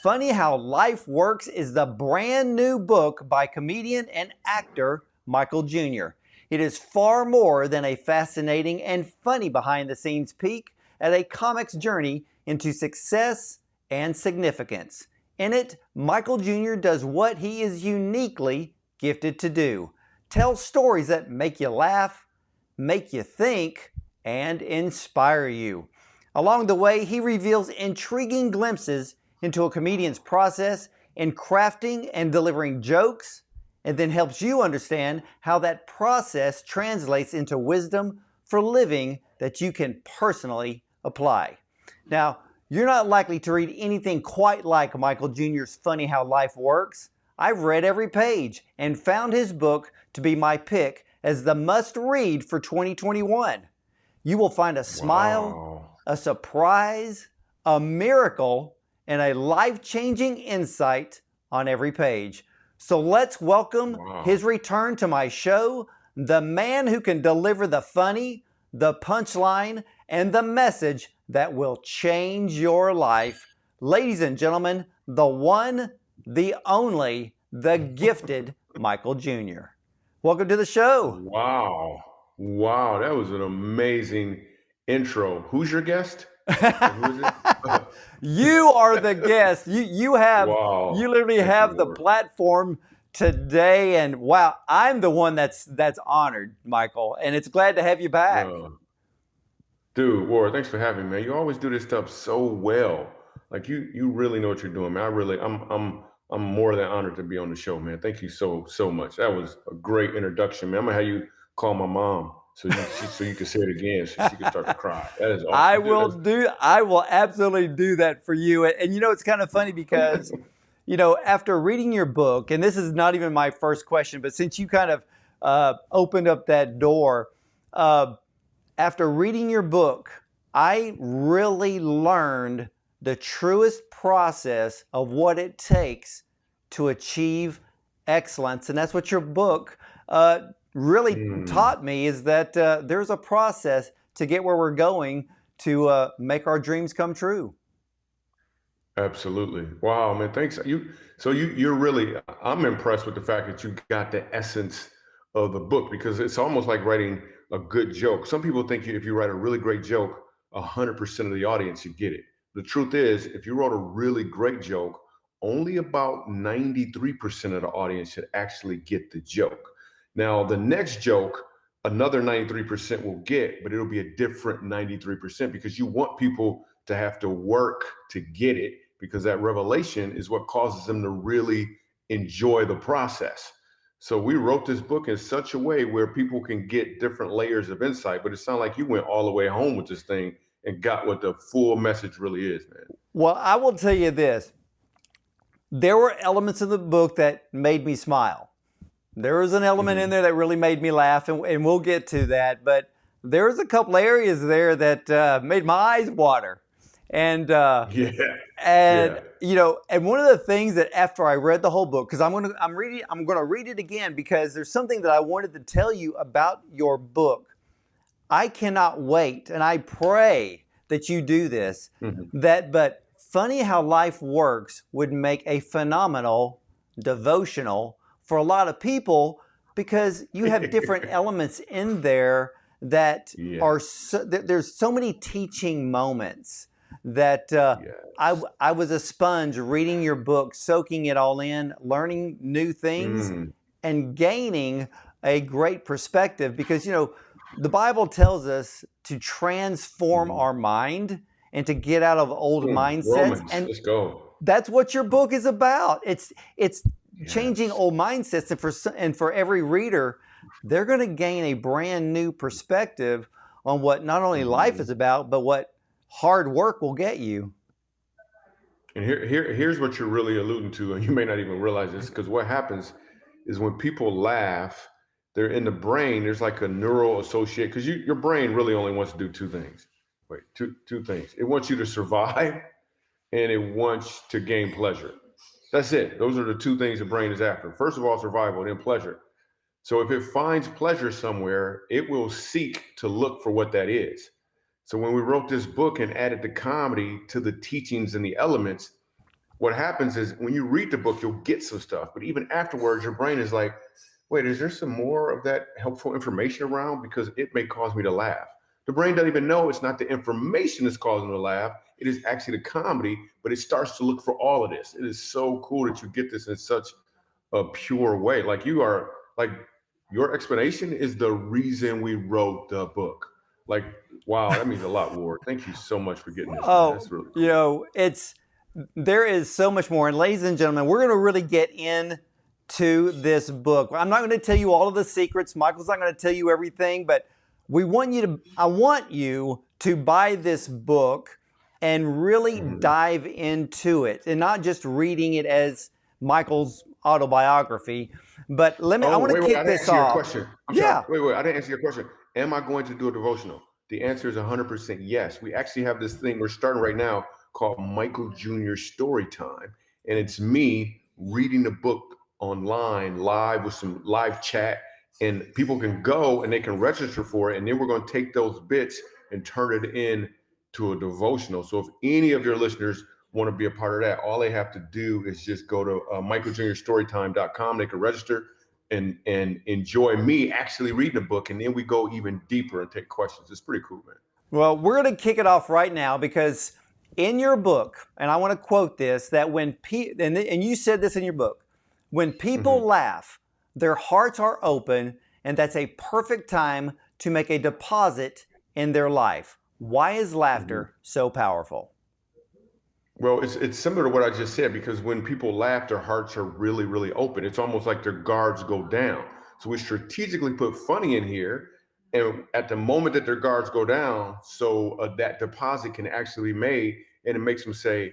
Funny How Life Works is the brand new book by comedian and actor Michael Jr. It is far more than a fascinating and funny behind-the-scenes peek at a comic's journey into success and significance. In it, Michael Jr. does what he is uniquely gifted to do: tell stories that make you laugh, make you think, and inspire you. Along the way, he reveals intriguing glimpses into a comedian's process in crafting and delivering jokes, and then helps you understand how that process translates into wisdom for living that you can personally apply. Now, you're not likely to read anything quite like Michael Jr.'s Funny How Life Works. I've read every page and found his book to be my pick as the must-read for 2021. You will find a smile, a surprise, a miracle, and a life-changing insight on every page. So let's welcome his return to my show, the man who can deliver the funny, the punchline, and the message that will change your life. Ladies and gentlemen, the one, the only, the gifted Michael Jr. Welcome to the show. Wow. Wow. That was an amazing intro. Who's your guest? Who is it? You are the guest. You literally Thank have you, the Ward. platform today, and wow, I'm the one that's honored, Michael, and it's glad to have you back. Dude, Ward, thanks for having me, man. You always do this stuff so well. Like you really know what you're doing, man. I'm more than honored to be on the show, man. Thank you so much. That was a great introduction, man. I'm gonna have you call my mom so you can say it again so she can start to cry. That is awesome. I will absolutely do that for you. And you know, it's kind of funny because, you know, after reading your book, and this is not even my first question, but since you kind of opened up that door, after reading your book, I really learned the truest process of what it takes to achieve excellence. And that's what your book really taught me, is that there's a process to get where we're going to make our dreams come true. Absolutely. Wow, man. Thanks. You're really, I'm impressed with the fact that you got the essence of the book, because it's almost like writing a good joke. Some people think if you write a really great joke, 100% of the audience should get it. The truth is, if you wrote a really great joke, only about 93% of the audience should actually get the joke. Now, the next joke, another 93% will get, but it'll be a different 93% because you want people to have to work to get it, because that revelation is what causes them to really enjoy the process. So we wrote this book in such a way where people can get different layers of insight, but it sounded like you went all the way home with this thing and got what the full message really is, man. Well, I will tell you this. There were elements of the book that made me smile. There was an element in there that really made me laugh, and we'll get to that. But there was a couple areas there that made my eyes water. And you know, and one of the things that after I read the whole book, because I'm gonna read it again, because there's something that I wanted to tell you about your book. I cannot wait, and I pray that you do this. But Funny How Life Works would make a phenomenal devotional for a lot of people, because you have different elements in there that are there's so many teaching moments that I was a sponge reading your book, soaking it all in, learning new things, and gaining a great perspective. Because, you know, the Bible tells us to transform our mind and to get out of old mindsets. Romans, and let's go. That's what your book is about. It's changing old mindsets, and for every reader, they're going to gain a brand new perspective on what not only life is about, but what hard work will get you. And here's what you're really alluding to, and you may not even realize this, because what happens is when people laugh, they're in the brain, there's like a neural associate, because your brain really only wants to do two things. Two things. It wants you to survive, and it wants to gain pleasure. That's it. Those are the two things the brain is after. First of all, survival, then pleasure. So if it finds pleasure somewhere, it will seek to look for what that is. So when we wrote this book and added the comedy to the teachings and the elements, what happens is when you read the book, you'll get some stuff, but even afterwards, your brain is like, wait, is there some more of that helpful information around? Because it may cause me to laugh. The brain doesn't even know it's not the information that's causing them to laugh. It is actually the comedy, but it starts to look for all of this. It is so cool that you get this in such a pure way. Like you are, like your explanation is the reason we wrote the book. Like, wow, that means a lot, Ward. Thank you so much for getting this, man. Oh, That's really you cool. know, there is so much more. And ladies and gentlemen, we're going to really get into this book. I'm not going to tell you all of the secrets. Michael's not going to tell you everything, but I want you to buy this book and really dive into it and not just reading it as Michael's autobiography. But I Oh, want to wait, I kick didn't this answer your off. question. I'm sorry. Yeah. Wait, I didn't answer your question. Am I going to do a devotional? The answer is 100% yes. We actually have this thing we're starting right now called Michael Jr. Story Time. And it's me reading the book online live with some live chat. And people can go and they can register for it. And then we're going to take those bits and turn it in to a devotional. So if any of your listeners want to be a part of that, all they have to do is just go to michaeljrstorytime.com. They can register and enjoy me actually reading the book, and then we go even deeper and take questions. It's pretty cool, man. Well, we're going to kick it off right now because in your book, and I want to quote this, that and you said this in your book, when people laugh, their hearts are open, and that's a perfect time to make a deposit in their life. Why is laughter so powerful? Well, it's similar to what I just said, because when people laugh, their hearts are really, really open. It's almost like their guards go down. So we strategically put funny in here, and at the moment that their guards go down, so that deposit can actually be made, and it makes them say,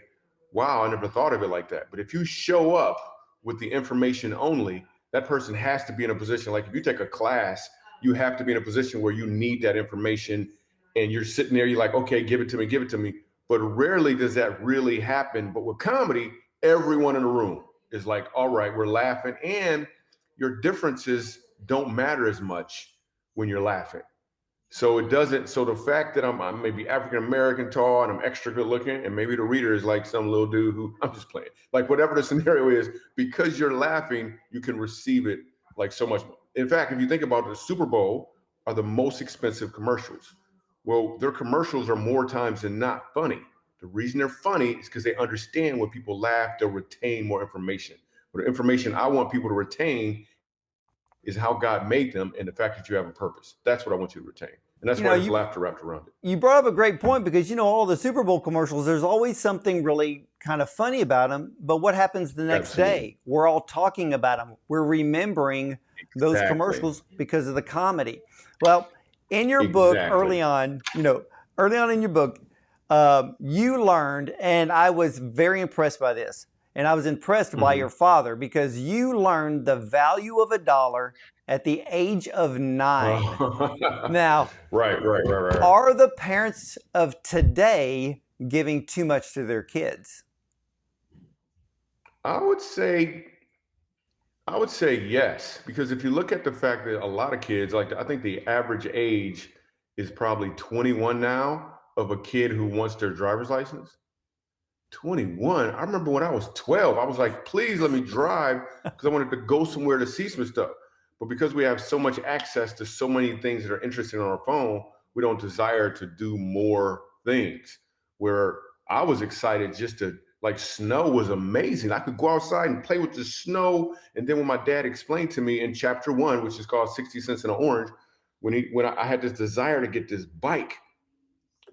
"Wow, I never thought of it like that." But if you show up with the information only, that person has to be in a position. Like if you take a class, you have to be in a position where you need that information, and you're sitting there, you're like, "Okay, give it to me." But rarely does that really happen. But with comedy, everyone in the room is like, all right, we're laughing. And your differences don't matter as much when you're laughing. So it doesn't. So the fact that I'm maybe African American tall and I'm extra good looking, and maybe the reader is like some little dude who I'm just playing, like whatever the scenario is, because you're laughing, you can receive it like so much. In fact, if you think about it, the Super Bowl are the most expensive commercials. Well, their commercials are more times than not funny. The reason they're funny is because they understand when people laugh, they'll retain more information. But the information I want people to retain is how God made them and the fact that you have a purpose. That's what I want you to retain. And that's You why know, there's you laughter wrapped around it. you brought up a great point because all the Super Bowl commercials, there's always something really kind of funny about them. But what happens the next Absolutely. day? We're all talking about them. We're remembering those Exactly. commercials because of the comedy. Well, in your book Exactly. early on in your book, you learned, and I was very impressed by this. And I was impressed by your father because you learned the value of a dollar at the age of 9. Now, Right. are the parents of today giving too much to their kids? I would say I would say yes, because if you look at the fact that a lot of kids, like I think the average age is probably 21 now of a kid who wants their driver's license. 21. I remember when I was 12, I was like, please let me drive because I wanted to go somewhere to see some stuff. But because we have so much access to so many things that are interesting on our phone, we don't desire to do more things. Where I was excited just to, like, snow was amazing. I could go outside and play with the snow. And then when my dad explained to me in chapter 1, which is called 60 Cents in an Orange, when I had this desire to get this bike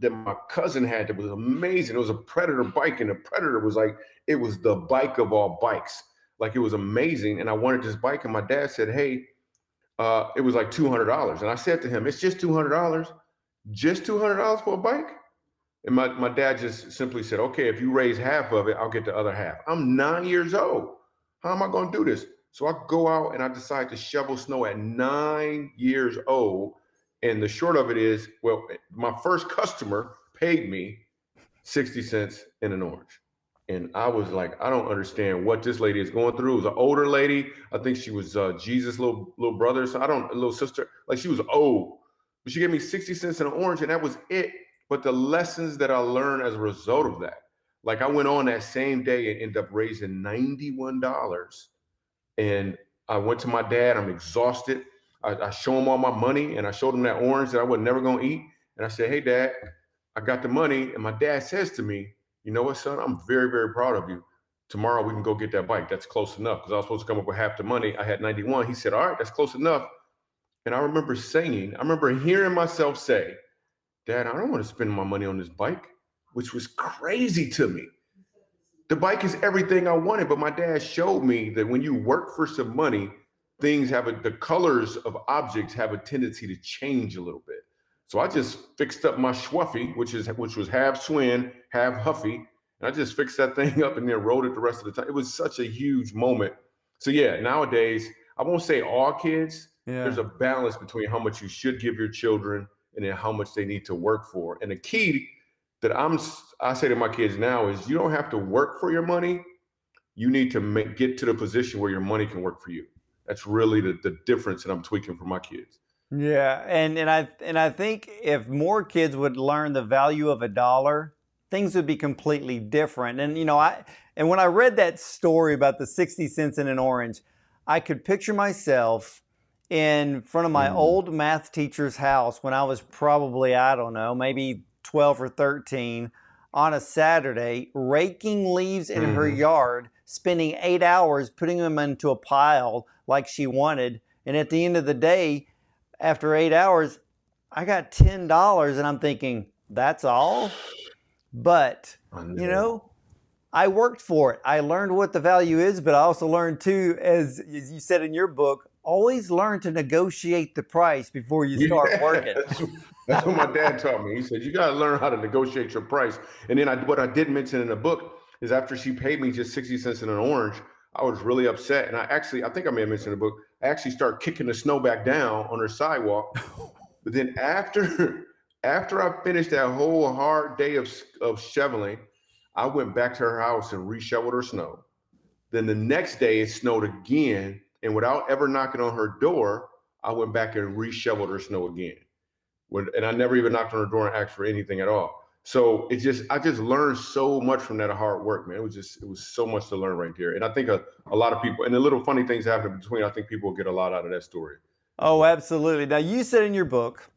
that my cousin had that was amazing. It was a Predator bike, and the Predator was like, it was the bike of all bikes. Like, it was amazing. And I wanted this bike, and my dad said, hey, it was like $200. And I said to him, it's just $200? Just $200 for a bike? And my dad just simply said, okay, if you raise half of it, I'll get the other half. I'm 9 years old. How am I going to do this? So I go out and I decide to shovel snow at 9 years old. And the short of it is, well, my first customer paid me 60 cents in an orange. And I was like, I don't understand what this lady is going through. It was an older lady. I think she was Jesus' little brother. So little sister. Like, she was old. But she gave me 60 cents in an orange, and that was it. But the lessons that I learned as a result of that, Like I went on that same day and ended up raising $91. And I went to my dad. I'm exhausted. I show him all my money, and I showed him that orange that I was never gonna eat. And I said, "Hey, Dad, I got the money." And my dad says to me, "You know what, son? I'm very, very proud of you. Tomorrow we can go get that bike. That's close enough." Because I was supposed to come up with half the money. I had 91. He said, "All right, that's close enough." And I remember hearing myself say, "Dad, I don't want to spend my money on this bike," which was crazy to me. The bike is everything I wanted, but my dad showed me that when you work for some money, the colors of objects have a tendency to change a little bit. So I just fixed up my Schwuffy, which was half Swin, half Huffy, and I just fixed that thing up and then rode it the rest of the time. It was such a huge moment. So yeah, nowadays I won't say all kids. There's Yeah. a balance between how much you should give your children and then how much they need to work for. And the key that I say to my kids now is you don't have to work for your money. You need to get to the position where your money can work for you. That's really the difference that I'm tweaking for my kids. Yeah, and I think if more kids would learn the value of a dollar, things would be completely different. And and when I read that story about the 60 cents in an orange, I could picture myself in front of my Mm. old math teacher's house when I was probably, I don't know, maybe 12 or 13 on a Saturday, raking leaves in her Hmm. yard, spending 8 hours putting them into a pile like she wanted. And at the end of the day, after 8 hours, I got $10, and I'm thinking, that's all? But, I you know. know, I worked for it. I learned what the value is, but I also learned too, as you said in your book, always learn to negotiate the price before you start Yeah, working. that's what my dad taught me. He said you got to learn how to negotiate your price. And then what I did mention in the book is after she paid me just 60 cents in an orange, I was really upset. And I think I may have mentioned in the book, I actually started kicking the snow back down on her sidewalk. But then after after I finished that whole hard day of shoveling, I went back to her house and reshoveled her snow. Then the next day it snowed again, and without ever knocking on her door, I went back and reshoveled her snow again. And I never even knocked on her door and asked for anything at all. So I just learned so much from that hard work, man. It was so much to learn right there. And I think a lot of people, and the little funny things happen in between, I think people will get a lot out of that story as Oh, well. absolutely. Now, you said in your book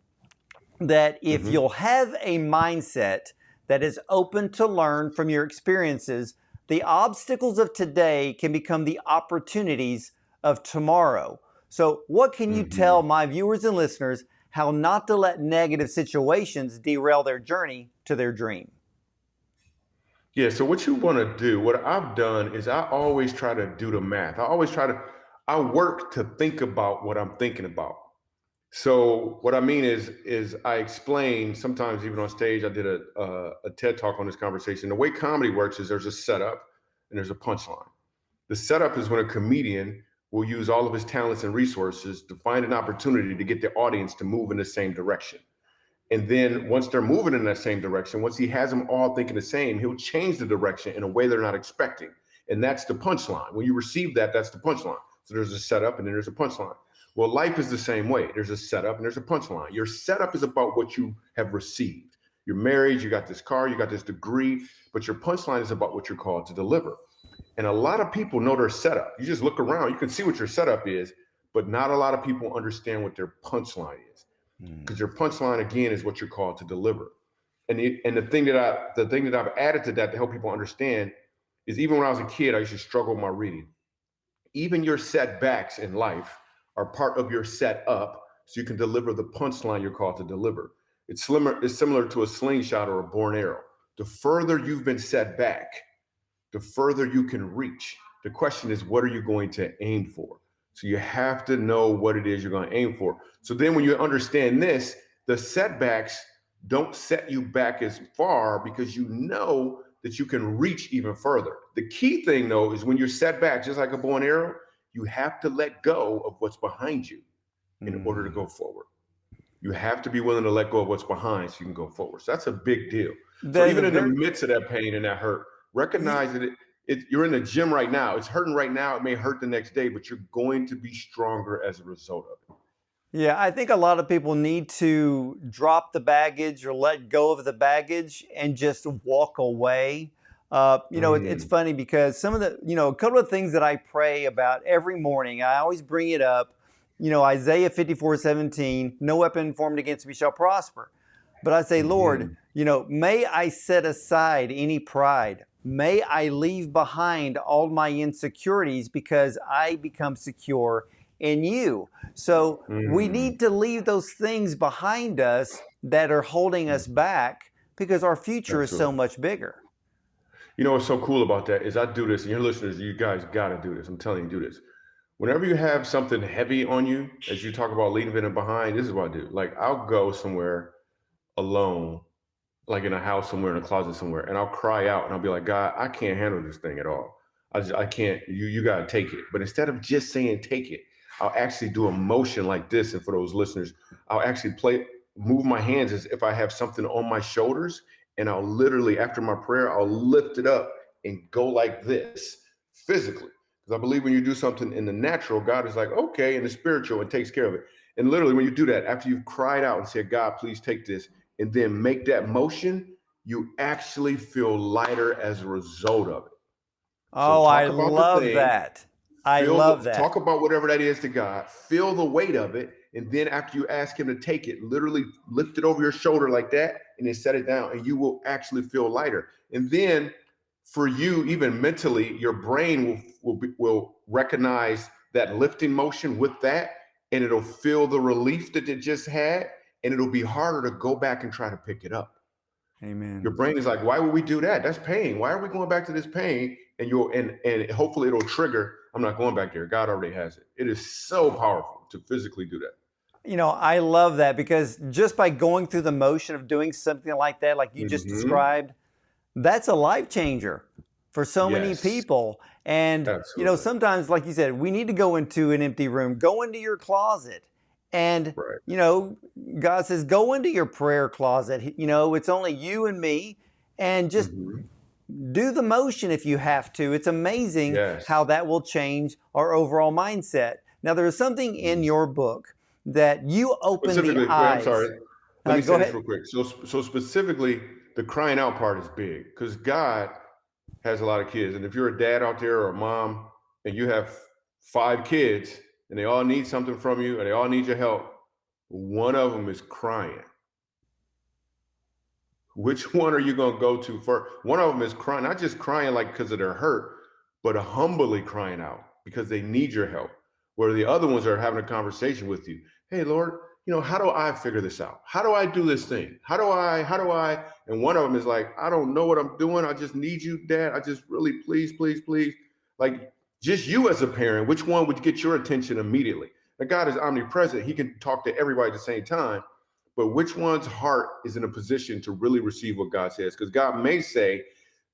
that if Hmm. you'll have a mindset that is open to learn from your experiences, the obstacles of today can become the opportunities of tomorrow. So, what can you Hmm. tell my viewers and listeners how not to let negative situations derail their journey to their dream? Yeah. So what you want to do, what I've done is I always try to do the math. I work to think about what I'm thinking about. So what I mean is I explain sometimes even on stage. I did a TED talk on this conversation. The way comedy works is there's a setup and there's a punchline. The setup is when a comedian will use all of his talents and resources to find an opportunity to get the audience to move in the same direction. And then once they're moving in that same direction, once he has them all thinking the same, he'll change the direction in a way they're not expecting. And that's the punchline. When you receive that, that's the punchline. So there's a setup and then there's a punchline. Well, life is the same way. There's a setup and there's a punchline. Your setup is about what you have received. You're married, you got this car, you got this degree, but your punchline is about what you're called to deliver. And a lot of people know their setup. You just look around, you can see what your setup is, but not a lot of people understand what their punchline is, because your punchline again is what you're called to deliver. And the thing that I've added to that to help people understand is even when I was a kid, I used to struggle with my reading. Even your setbacks in life are part of your setup, so you can deliver the punchline you're called to deliver. It's similar to a slingshot or a bow and arrow. The further you've been set back, the further you can reach. The question is, what are you going to aim for? So you have to know what it is you're going to aim for. So then when you understand this, the setbacks don't set you back as far because you know that you can reach even further. The key thing though is when you're set back, just like a bow and arrow, you have to let go of what's behind you in order to Mm. go forward. You have to be willing to let go of what's behind so you can go forward. So that's a big deal. So That is a even in the very, midst of that pain and that hurt, ye- recognize that you're in the gym right now. It's hurting right now. It may hurt the next day, but you're going to be stronger as a result of it. yeah, I think a lot of people need to drop the baggage or let go of the baggage and just walk away. It's Mm, funny because some of the, a couple of things that I pray about every morning, I always bring it up. Isaiah 54:17, no weapon formed against me shall prosper. But I say, Lord, mhm. may I set aside any pride. May I leave behind all my insecurities because I become secure in you. So we Mm, need to leave those things behind us that are holding us mhm. back because our future is so Absolutely. much bigger. You know what's so cool about that is I do this, and your listeners, you guys got to do this. I'm telling you, do this. Whenever you have something heavy on you, as you talk about leaving it behind, this is what I do. Like I'll go somewhere alone, like in a house somewhere, in a closet somewhere, and I'll cry out and I'll be like, God, I can't handle this thing at all. I can't. You got to take it. But instead of just saying take it, I'll actually do a motion like this. And for those listeners, I'll actually move my hands as if I have something on my shoulders, and I'll literally, after my prayer, I'll lift it up and go like this physically. Because I believe when you do something in the natural, God is like, okay, in the spiritual, and takes care of it. And literally, when you do that, after you've cried out and said, God, please take this, and then make that motion, you actually feel lighter as a result of it. So Oh, I talk about the love thing, that. I love that. talk about whatever that is to God, feel the weight of it, and then after you ask him to take it, literally lift it over your shoulder like that, and then set it down, and you will actually feel lighter. And then for you, even mentally, your brain will recognize that lifting motion with that, and it'll feel the relief that it just had, and it'll be harder to go back and try to pick it up. Your Amen. brain is like, why would we do that? That's pain. Why are we going back to this pain? And and hopefully it'll trigger. I'm not going back there. God already has it. It is so powerful to physically do that. I love that because just by going through the motion of doing something like that, like you just Hmm. described, that's a life changer for so many Yes, people. And, absolutely. sometimes, like you said, we need to go into an empty room, go into your closet. And, Right. you know, God says, go into your prayer closet. It's only you and me. And just Hmm. do the motion if you have to. It's amazing Yes. how that will change our overall mindset. Now, there is something in Mhm. your book that you open the Specifically, wait, I'm sorry. eyes. Let me Go say this ahead. real quick. So specifically, the crying out part is big because God has a lot of kids, and if you're a dad out there or a mom, and you have 5 kids, and they all need something from you, and they all need your help, one of them is crying. Which one are you going to go to first? One of them is crying, not just crying like because of their hurt, but humbly crying out because they need your help. Where the other ones are having a conversation with you. Hey, Lord, how do I figure this out? How do I do this thing? How do I? And one of them is like, I don't know what I'm doing. I just need you, Dad. I just really, please, please, please. Like, just you as a parent, which one would get your attention immediately? Now, God is omnipresent. He can talk to everybody at the same time, but which one's heart is in a position to really receive what God says? Because God may say,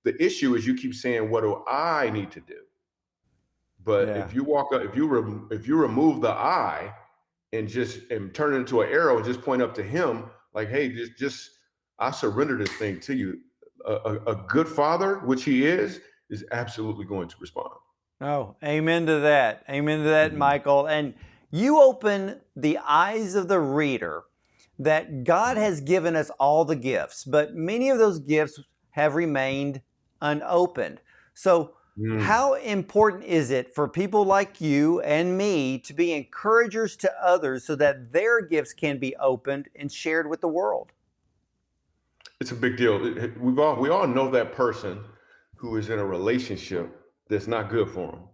the issue is you keep saying, what do I need to do? But Yeah. if you walk up, if you remove the I and turn it into an arrow and just point up to him, like, hey, just I surrender this thing to you. A good father, which he is absolutely going to respond. Oh, amen to that. Amen to that, Mhm. Michael. And you open the eyes of the reader that God has given us all the gifts, but many of those gifts have remained unopened. So, Mm. how important is it for people like you and me to be encouragers to others so that their gifts can be opened and shared with the world? It's a big deal. We all know that person who is in a relationship that's not good for them,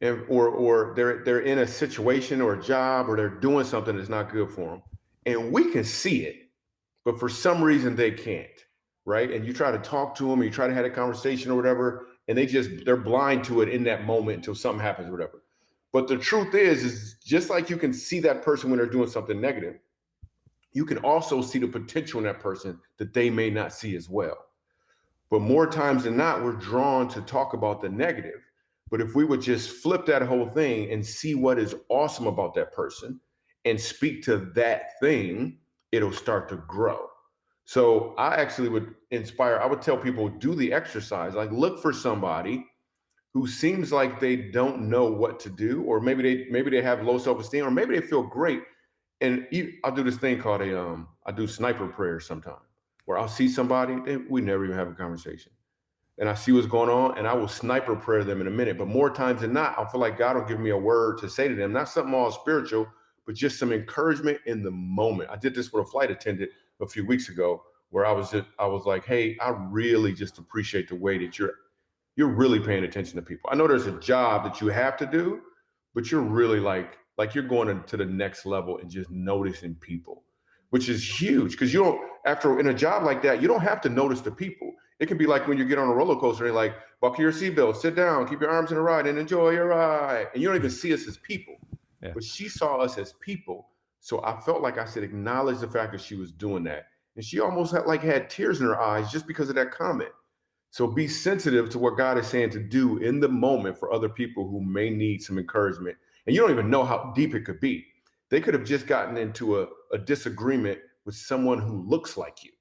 and or they're in a situation or a job or they're doing something that's not good for them, and we can see it, but for some reason they can't, right? And you try to talk to them, or you try to have a conversation or whatever, and they're blind to it in that moment until something happens or whatever. But the truth is just like you can see that person when they're doing something negative, you can also see the potential in that person that they may not see as well. But more times than not, we're drawn to talk about the negative. But if we would just flip that whole thing and see what is awesome about that person and speak to that thing, it'll start to grow. So I actually I would tell people do the exercise, like look for somebody who seems like they don't know what to do, or maybe they have low self-esteem, or maybe they feel great. And I'll do this thing called I do sniper prayers sometimes, where I'll see somebody, and we never even have a conversation. and I see what's going on, and I will sniper prayer them in a minute. But more times than not, I feel like God will give me a word to say to them, not something all spiritual, but just some encouragement in the moment. I did this with a flight attendant a few weeks ago, where I was like, hey, I really just appreciate the way that you're really paying attention to people. I know there's a job that you have to do, but you're really like you're going to the next level and just noticing people, which is huge because you don't after in a job like that, you don't have to notice the people. It can be like when you get on a roller coaster and like buckle your seatbelt, sit down, keep your arms in the ride, and enjoy your ride. And you don't even see us as people. Yeah. But she saw us as people. So I felt like I should acknowledge the fact that she was doing that. And she almost had tears in her eyes just because of that comment. So be sensitive to what God is saying to do in the moment for other people who may need some encouragement. And you don't even know how deep it could be. They could have just gotten into a disagreement with someone who looks like you,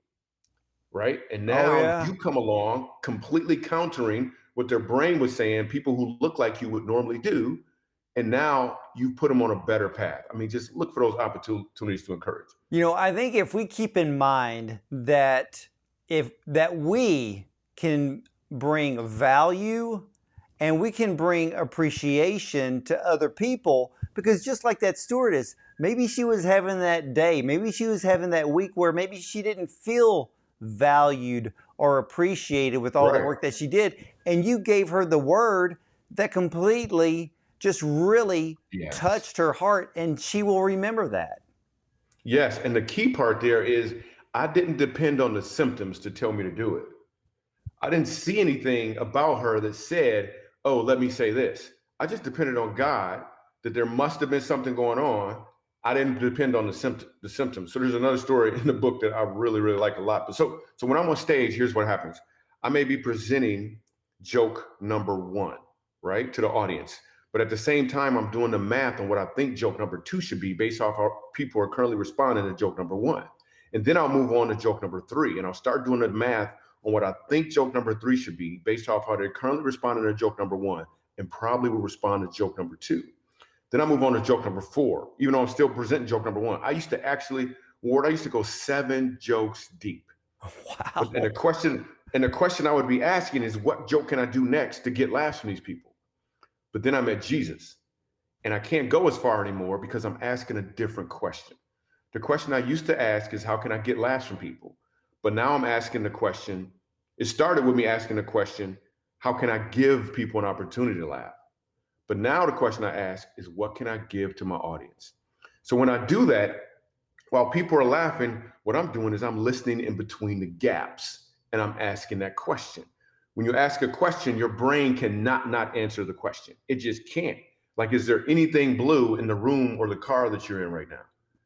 right? And Oh now yeah. you come along completely countering what their brain was saying people who look like you would normally do. And now you've put them on a better path. I mean, just look for those opportunities to encourage. I think if we keep in mind that we can bring value and we can bring appreciation to other people, because just like that stewardess, maybe she was having that day, maybe she was having that week where maybe she didn't feel valued or appreciated with all the Right. work that she did, and you gave her the word that completely just really Yes. touched her heart, and she will remember that. Yes. And the key part there is I didn't depend on the symptoms to tell me to do it. I didn't see anything about her that said, oh, let me say this. I just depended on God that there must have been something going on. I didn't depend on the symptoms. So there's another story in the book that I really, really like a lot. But so when I'm on stage, here's what happens. I may be presenting joke number one, right, to the audience. But at the same time, I'm doing the math on what I think joke number two should be based off how people are currently responding to joke number one. And then I'll move on to joke number three, and I'll start doing the math on what I think joke number three should be based off how they're currently responding to joke number one and probably will respond to joke number two. Then I move on to joke number four, even though I'm still presenting joke number one. I used to actually, Ward, I used to go 7 jokes deep. But Wow. and the question I would be asking is what joke can I do next to get laughs from these people? But then I met Jesus. And I can't go as far anymore because I'm asking a different question. The question I used to ask is how can I get laughs from people? But now I'm asking the question, it started with me asking the question, how can I give people an opportunity to laugh? But now the question I ask is what can I give to my audience? So when I do that, while people are laughing, what I'm doing is I'm listening in between the gaps and I'm asking that question. When you ask a question, your brain cannot not answer the question. It just can't. Like, is there anything blue in the room or the car that you're in right now?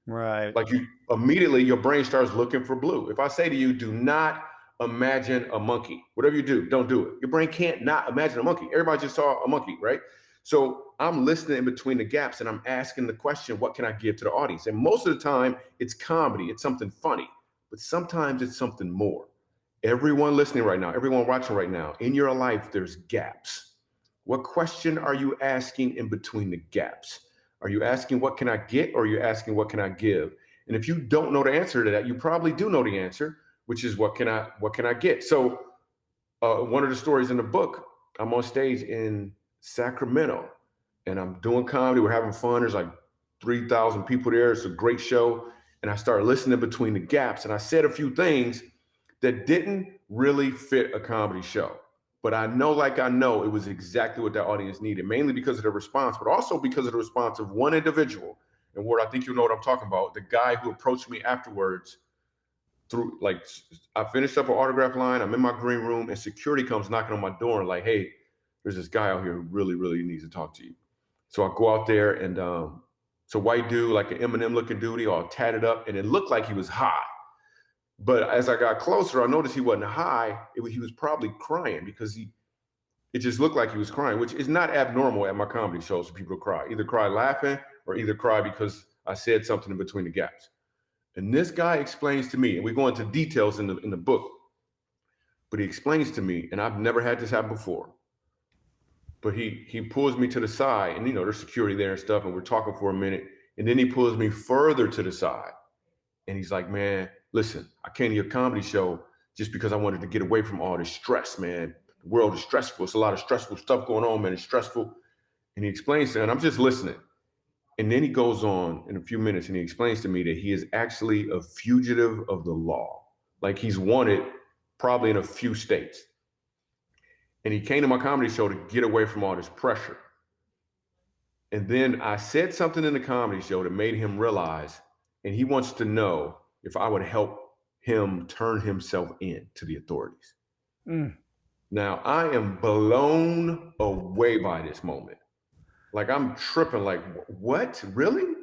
Right. Like you immediately your brain starts looking for blue. If I say to you, do not imagine a monkey, whatever you do, don't do it. Your brain can't not imagine a monkey. Everybody just saw a monkey, right? So I'm listening in between the gaps and I'm asking the question, what can I give to the audience? And most of the time it's comedy, it's something funny, but sometimes it's something more. Everyone listening right now, everyone watching right now, in your life, there's gaps. What question are you asking in between the gaps? Are you asking what can I get or are you asking what can I give? And if you don't know the answer to that, you probably do know the answer, which is what can I get? So one of the stories in the book, I'm on stage in Sacramento and I'm doing comedy. We're having fun. There's like 3,000 people there. It's a great show. And I started listening between the gaps and I said a few things that didn't really fit a comedy show. But I know, like I know, it was exactly what that audience needed, mainly because of the response, but also because of the response of one individual. And Ward, I think you know what I'm talking about. The guy who approached me afterwards through, like, I finished up an autograph line. I'm in my green room, and security comes knocking on my door and like, hey, there's this guy out here who really, really needs to talk to you. So I go out there, and it's a white dude, like an Eminem looking dude, he all tatted up, and it looked like he was high. But as I got closer, I noticed he wasn't high. He was probably crying because it just looked like he was crying, which is not abnormal at my comedy shows for people to cry. Either cry laughing or either cry because I said something in between the gaps. And this guy explains to me, and we go into details in the book, but he explains to me, and I've never had this happen before. But he pulls me to the side, and there's security there and stuff, and we're talking for a minute, and then he pulls me further to the side. And he's like, man, listen, I came to your comedy show just because I wanted to get away from all this stress, man. The world is stressful. It's a lot of stressful stuff going on, man. It's stressful. And he explains to me, and I'm just listening. And then he goes on in a few minutes and he explains to me that he is actually a fugitive of the law. Like he's wanted probably in a few states. And he came to my comedy show to get away from all this pressure. And then I said something in the comedy show that made him realize, and he wants to know if I would help him turn himself in to the authorities. Now, I am blown away by this moment. Like I'm tripping, like, what? Really?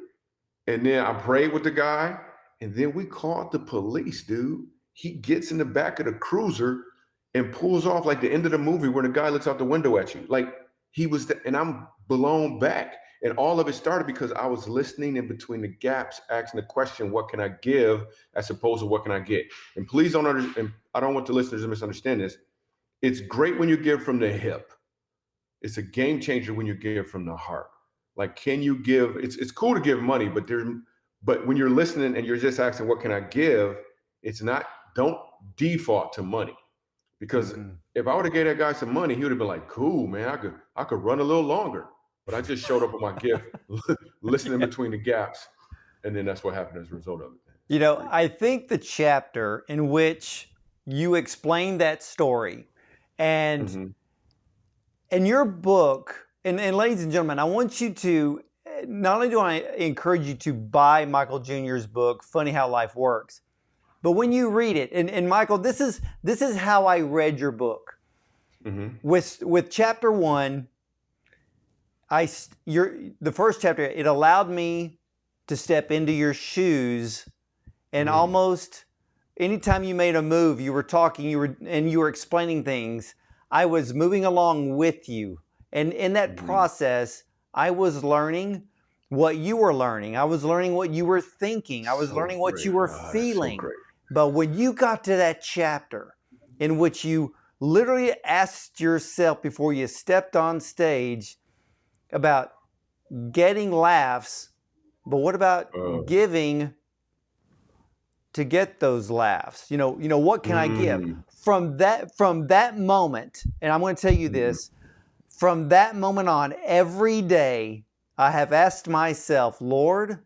And then I prayed with the guy, and then we called the police, dude. He gets in the back of the cruiser and pulls off like the end of the movie where the guy looks out the window at you. Like he was, and I'm blown back. And all of it started because I was listening in between the gaps, asking the question, what can I give, as opposed to what can I get? And please don't understand, I don't want the listeners to misunderstand this. It's great when you give from the hip. It's a game changer when you give from the heart. Like, can you give? It's cool to give money, but when you're listening and you're just asking, what can I give? It's not. Don't default to money, because if I would have gave that guy some money, he would have been like, cool, man. I could run a little longer. But I just showed up with my gift, listening between the gaps, and then that's what happened as a result of it. You know, I think the chapter in which you explain that story, and in your book, and ladies and gentlemen, I want you to, not only do I encourage you to buy Michael Jr.'s book, Funny How Life Works, but when you read it, and Michael, this is how I read your book. With chapter 1, the first chapter, it allowed me to step into your shoes, and almost anytime you made a move, you were talking, you were explaining things, I was moving along with you. And in that process, I was learning what you were learning. I was learning what you were thinking. I was learning what you were feeling. But when you got to that chapter in which you literally asked yourself before you stepped on stage about getting laughs, but what about giving to get those laughs? You know, what can I give? From that moment, and I'm going to tell you this, from that moment on, every day I have asked myself, Lord,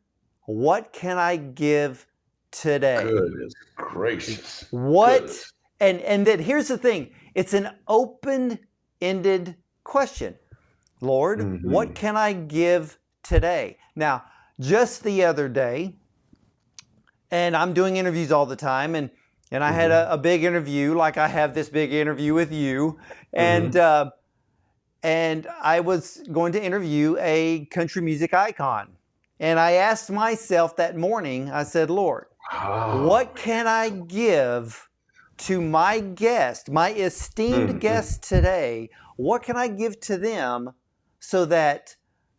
what can I give today? Goodness gracious. What? Goodness. And then here's the thing. It's an open-ended question. Lord, what can I give today? Now, just the other day, and I'm doing interviews all the time, and I had a big interview, like I have this big interview with you, and I was going to interview a country music icon. And I asked myself that morning, I said, Lord, what can I give to my guest, my esteemed guest today? What can I give to them so that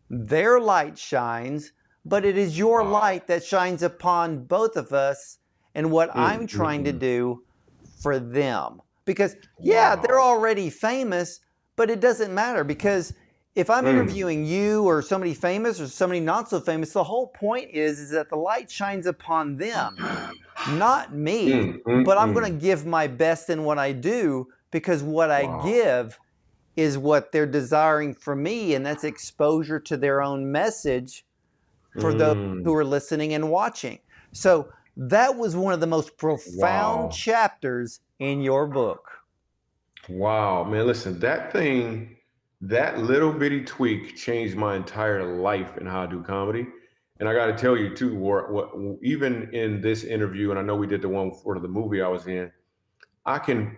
their light shines, but it is your light that shines upon both of us and what I'm trying to do for them? Because, yeah, they're already famous, but it doesn't matter, because if I'm interviewing you or somebody famous or somebody not so famous, the whole point is that the light shines upon them, not me. But I'm going to give my best in what I do, because what I give is what they're desiring from me, and that's exposure to their own message for those who are listening and watching. So that was one of the most profound chapters in your book. Wow, man, listen, that little bitty tweak changed my entire life and how I do comedy. And I got to tell you too, even in this interview, and I know we did the one for the movie I was in,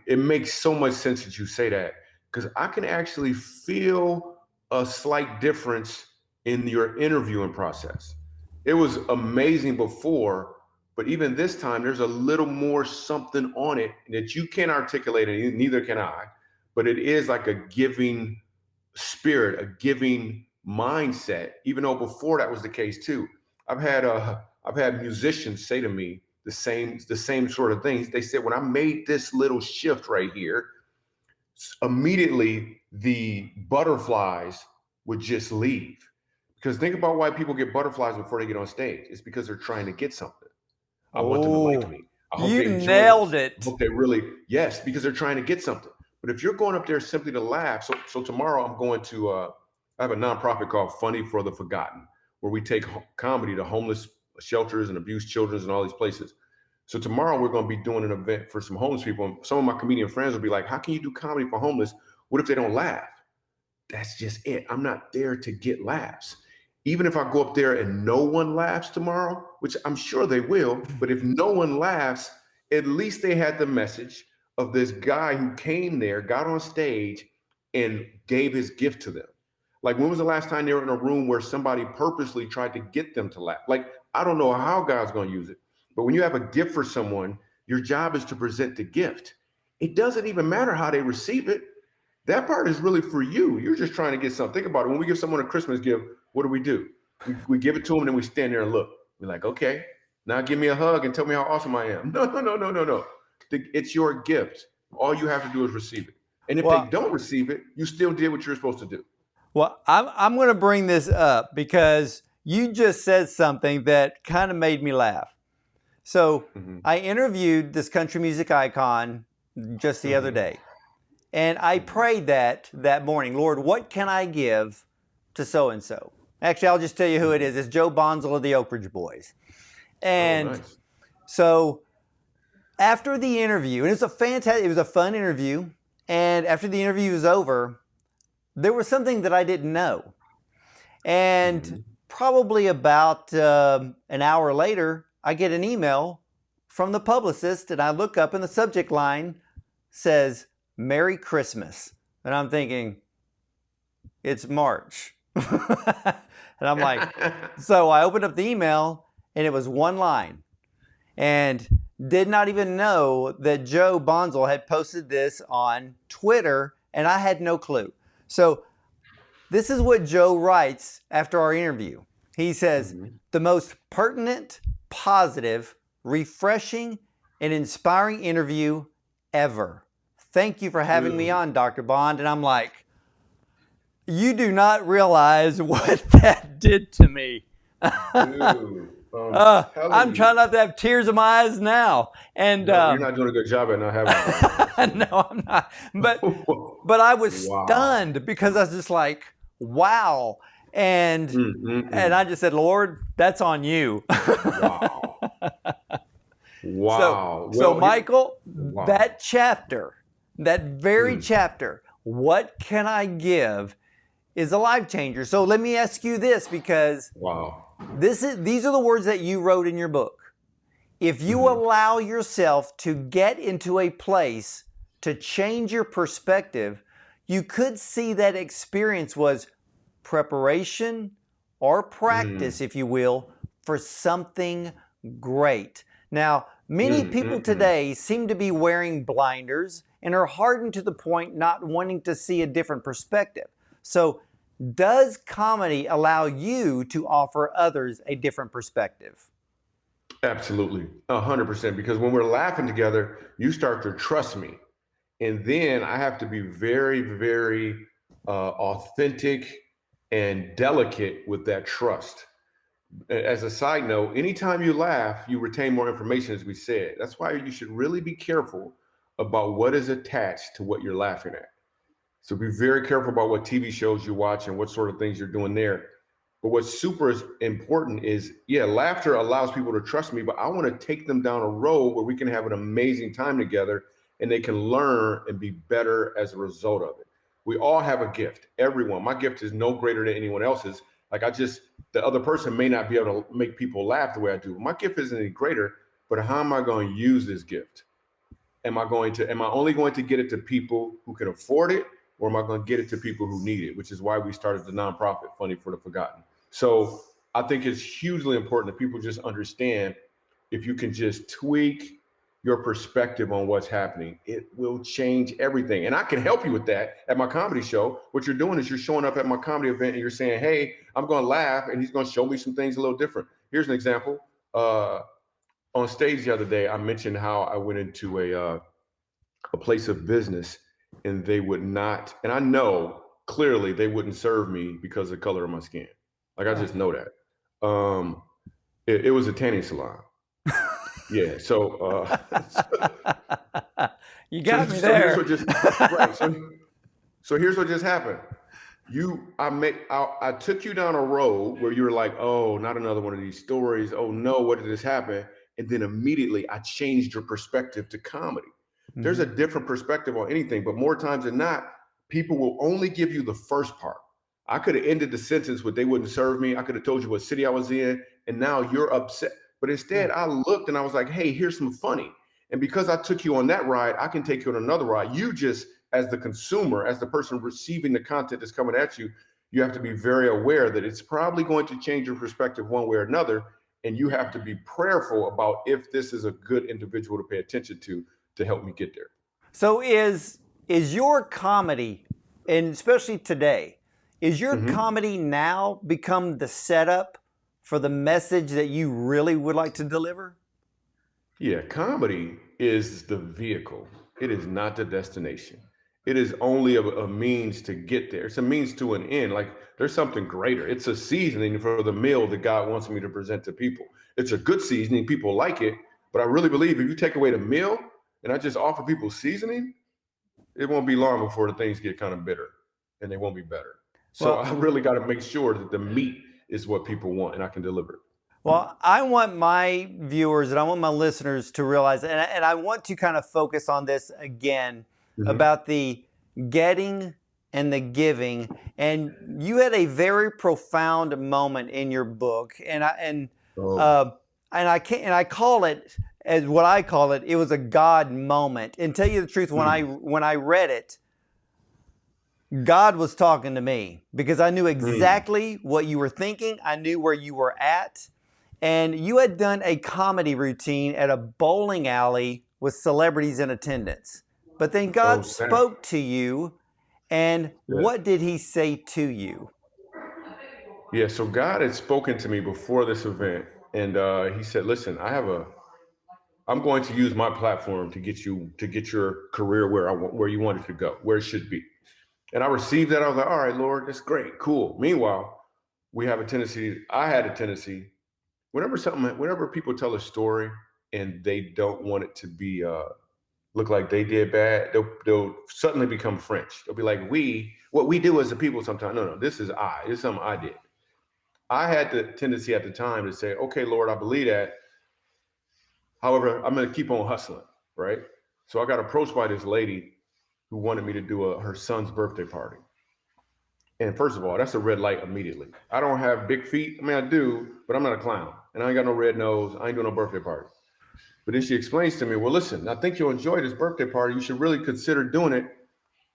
it makes so much sense that you say that, because I can actually feel a slight difference in your interviewing process. It was amazing before, but even this time, there's a little more something on it that you can't articulate, and neither can I, but it is like a giving spirit, a giving mindset, even though before that was the case too. I've had musicians say to me the same sort of things. They said, when I made this little shift right here, immediately the butterflies would just leave. Because think about why people get butterflies before they get on stage. It's because they're trying to get something. I want them to like me. I hope you they enjoy nailed this. it. I hope they really, yes, because they're trying to get something. But if you're going up there simply to laugh, so tomorrow I'm going to I have a nonprofit called Funny for the Forgotten, where we take comedy to homeless shelters and abused children and all these places. So tomorrow we're going to be doing an event for some homeless people. And some of my comedian friends will be like, "How can you do comedy for homeless? What if they don't laugh?" That's just it. I'm not there to get laughs. Even if I go up there and no one laughs tomorrow, which I'm sure they will, but if no one laughs, at least they had the message of this guy who came there, got on stage, and gave his gift to them. Like, when was the last time they were in a room where somebody purposely tried to get them to laugh? Like, I don't know how God's going to use it, but when you have a gift for someone, your job is to present the gift. It doesn't even matter how they receive it. That part is really for you. You're just trying to get something. Think about it. When we give someone a Christmas gift, what do? We give it to them and then we stand there and look. We're like, okay, now give me a hug and tell me how awesome I am. No, no, no, no, no, no. It's your gift. All you have to do is receive it. And if they don't receive it, you still did what you're supposed to do. Well, I'm going to bring this up because you just said something that kind of made me laugh. So I interviewed this country music icon just the other day. And I prayed that morning, Lord, what can I give to so-and-so? Actually, I'll just tell you who it is. It's Joe Bonzel of the Oak Ridge Boys. And so after the interview, and it was a fun interview. And after the interview was over, there was something that I didn't know. And probably about an hour later, I get an email from the publicist, and I look up and the subject line says, Merry Christmas. And I'm thinking, it's March. And I'm like, so I opened up the email and it was one line and did not even know that Joe Bonzel had posted this on Twitter and I had no clue. So this is what Joe writes after our interview. He says, the most pertinent, positive, refreshing, and inspiring interview ever. Thank you for having me on, Dr. Bond. And I'm like, you do not realize what that did to me. I'm trying not to have tears in my eyes now. And no, you're not doing a good job at not having. No, I'm not. But I was stunned because I was just like, wow. And and I just said, Lord, that's on you. Wow. Wow. So Michael, that chapter, that very chapter, what can I give, is a life changer. So let me ask you this, because these are the words that you wrote in your book. If you allow yourself to get into a place to change your perspective, you could see that experience was preparation or practice, if you will, for something great. Now, many people today seem to be wearing blinders and are hardened to the point not wanting to see a different perspective. So, does comedy allow you to offer others a different perspective? Absolutely, 100%. Because when we're laughing together, you start to trust me. And then I have to be very, very authentic and delicate with that trust. As a side note, anytime you laugh, you retain more information, as we said. That's why you should really be careful about what is attached to what you're laughing at. So be very careful about what TV shows you watch and what sort of things you're doing there. But what's super important is, laughter allows people to trust me, but I want to take them down a road where we can have an amazing time together and they can learn and be better as a result of it. We all have a gift, everyone. My gift is no greater than anyone else's. Like, the other person may not be able to make people laugh the way I do. My gift isn't any greater, but how am I going to use this gift? Am I only going to get it to people who can afford it, or am I going to get it to people who need it? Which is why we started the nonprofit Funny for the Forgotten. So I think it's hugely important that people just understand, if you can just tweak your perspective on what's happening, it will change everything. And I can help you with that at my comedy show. What you're doing is you're showing up at my comedy event and you're saying, hey, I'm going to laugh, and he's going to show me some things a little different. Here's an example. On stage the other day, I mentioned how I went into a place of business and they would not, and I know clearly they wouldn't serve me because of the color of my skin. Like, I just know that. It was a tanning salon. Yeah. So You So got me so here's what there. just right. So here's what just happened. I took you down a road where you were like, oh, not another one of these stories. Oh no, what did this happen? And then immediately I changed your perspective to comedy. There's a Mhm. different perspective on anything, but more times than not, people will only give you the first part. I could have ended the sentence, but they wouldn't serve me. I could have told you what city I was in, and now you're upset. But Yeah. instead, I looked and I was like, hey, here's some funny. And because I took you on that ride, I can take you on another ride. You just, as the consumer, as the person receiving the content that's coming at you, you have to be very aware that it's probably going to change your perspective one way or another. And you have to be prayerful about if this is a good individual to pay attention to help me get there. So is your comedy, and especially today, is your Mm-hmm. comedy now become the setup for the message that you really would like to deliver? Yeah, comedy is the vehicle. It is not the destination. It is only a means to get there. It's a means to an end. Like there's something greater. It's a seasoning for the meal that God wants me to present to people. It's a good seasoning. People like it. But I really believe if you take away the meal and I just offer people seasoning, it won't be long before the things get kind of bitter and they won't be better. So Well, I really got to make sure that the meat is what people want and I can deliver it. Well, I want my viewers and I want my listeners to realize, and I want to kind of focus on this again Mm-hmm. about the getting and the giving. And you had a very profound moment in your book, Oh. uh, and I call it as what I call it. It was a God moment. And tell you the truth, Mm. when I read it, God was talking to me because I knew Mm. exactly what you were thinking. I knew where you were at. And you had done a comedy routine at a bowling alley with celebrities in attendance. But then Oh, God snap. spoke to you. And Yeah. what did he say to you? Yeah, so God had spoken to me before this event, and He said, "Listen, I'm going to use my platform to get your career where you want it to go, where it should be." And I received that. I was like, "All right, Lord, that's great, cool." Meanwhile, I had a tendency, whenever people tell a story and they don't want it to be look like they did bad, they'll suddenly become French. They'll be like, what we do as a people sometimes. No, no, this is something I did. I had the tendency at the time to say, okay, Lord, I believe that. However, I'm going to keep on hustling, right? So I got approached by this lady who wanted me to do her son's birthday party. And first of all, that's a red light immediately. I don't have big feet. I mean, I do, but I'm not a clown. And I ain't got no red nose. I ain't doing no birthday party. But then she explains to me, well, listen, I think you'll enjoy this birthday party. You should really consider doing it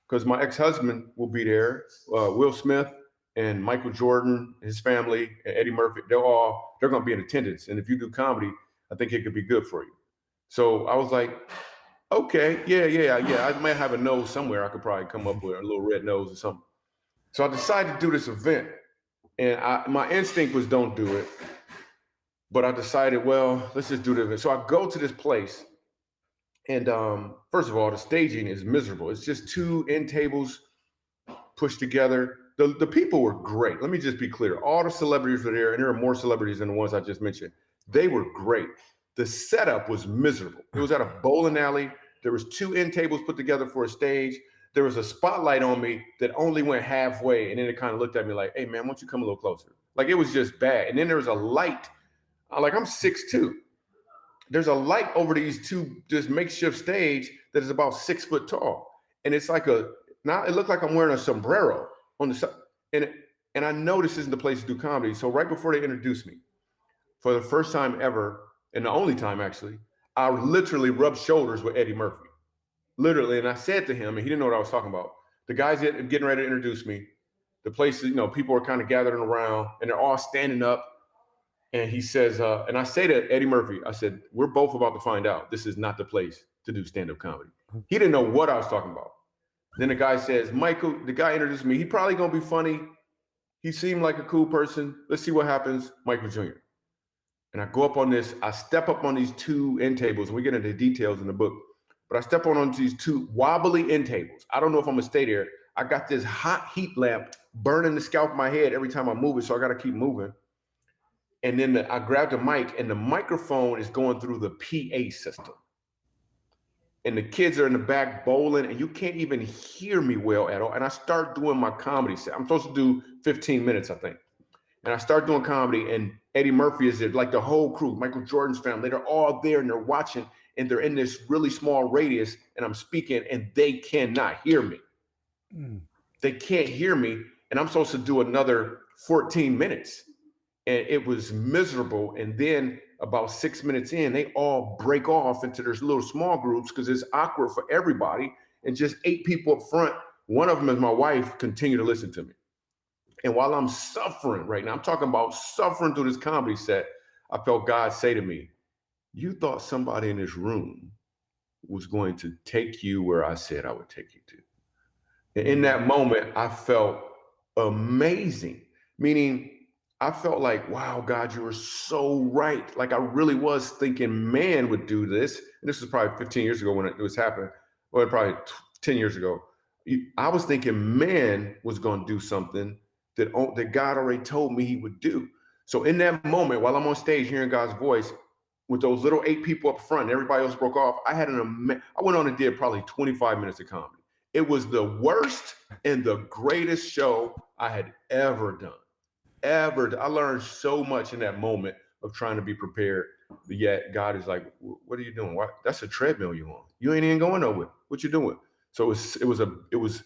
because my ex-husband will be there, Will Smith and Michael Jordan, his family, and Eddie Murphy. They're going to be in attendance. And if you do comedy, I think it could be good for you. So I was like, okay, yeah. I might have a nose somewhere. I could probably come up with a little red nose or something. So I decided to do this event, and my instinct was don't do it. But I decided, well, let's just do the event. So I go to this place, and first of all, the staging is miserable. It's just two end tables pushed together. The people were great. Let me just be clear. All the celebrities were there, and there are more celebrities than the ones I just mentioned. They were great. The setup was miserable. It was at a bowling alley. There was two end tables put together for a stage. There was a spotlight on me that only went halfway, and then it kind of looked at me like, "Hey man, why don't you come a little closer?" Like it was just bad. And then there was a light. Like I'm 6'2". There's a light over these two this makeshift stage that is about 6 foot tall, and it's like a now it looked like I'm wearing a sombrero on the side, and and I know this isn't the place to do comedy. So right before they introduced me, for the first time ever, and the only time actually, I literally rubbed shoulders with Eddie Murphy, literally, and I said to him, and he didn't know what I was talking about. The guys getting ready to introduce me. The place, people are kind of gathering around, and they're all standing up, and he says, and I say to Eddie Murphy, I said, we're both about to find out this is not the place to do stand-up comedy. He didn't know what I was talking about. Then the guy says, Michael, the guy introduced me. He probably gonna be funny. He seemed like a cool person. Let's see what happens, Michael Jr. And I go up on this, I step up on these two end tables, and we get into details in the book. But I step on these two wobbly end tables. I don't know if I'm gonna stay there. I got this hot heat lamp burning the scalp of my head every time I move it, so I gotta keep moving. And then I grabbed a mic, and the microphone is going through the PA system. and the kids are in the back bowling, and you can't even hear me well at all. And I start doing my comedy set. I'm supposed to do 15 minutes, I think. And I start doing comedy, and Eddie Murphy is there, like the whole crew, Michael Jordan's family, they're all there and they're watching, and they're in this really small radius, and I'm speaking, and they cannot hear me. They can't hear me, and I'm supposed to do another 14 minutes. And it was miserable. And then about 6 minutes in, they all break off into their little small groups because it's awkward for everybody. And just 8 people up front, one of them is my wife, continue to listen to me. And while I'm suffering right now, I'm talking about suffering through this comedy set, I felt God say to me, you thought somebody in this room was going to take you where I said I would take you to. And in that moment, I felt amazing, meaning I felt like, wow, God, you were so right. Like I really was thinking man would do this. And this was probably 15 years ago when it was happening, or probably 10 years ago. I was thinking man was going to do something that God already told me he would do. So in that moment, while I'm on stage hearing God's voice, with those little 8 people up front and everybody else broke off, I went on and did probably 25 minutes of comedy. It was the worst and the greatest show I had ever done. I learned so much in that moment of trying to be prepared. But yet God is like, what are you doing? What? That's a treadmill you on. You ain't even going nowhere. What you doing? So it was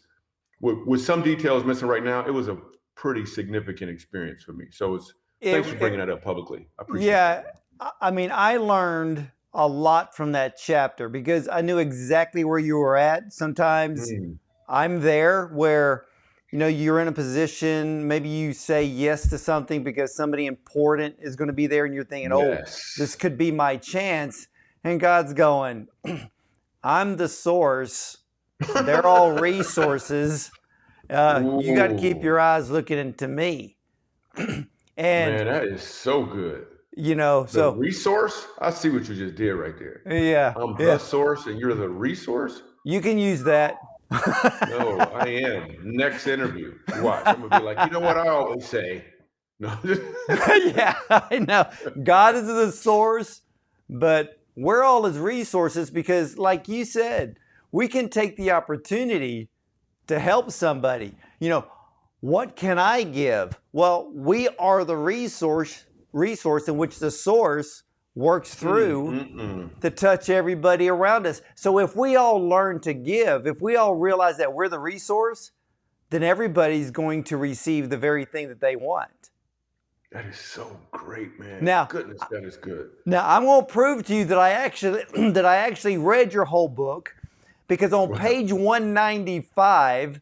with some details missing right now, it was a pretty significant experience for me. So thanks for bringing that up publicly. I appreciate that. I mean, I learned a lot from that chapter because I knew exactly where you were at. Sometimes I'm there where, you're in a position, maybe you say yes to something because somebody important is going to be there and you're thinking, Yes. this could be my chance. And God's going, I'm the source. They're all resources. You got to keep your eyes looking into me. And man, that is so good. The resource, I see what you just did right there. Yeah. I'm the source and you're the resource. You can use that. No, I am. Next interview. Watch. I'm going to be like, you know what I always say? No. Yeah, I know. God is the source, but we're all his resources because, like you said, we can take the opportunity to help somebody. What can I give? Well, we are the resource in which the source works through to touch everybody around us. So if we all learn to give, if we all realize that we're the resource, then everybody's going to receive the very thing that they want. That is so great, man. Now, goodness, that is good. Now, I'm going to prove to you that I actually read your whole book, because on page 195,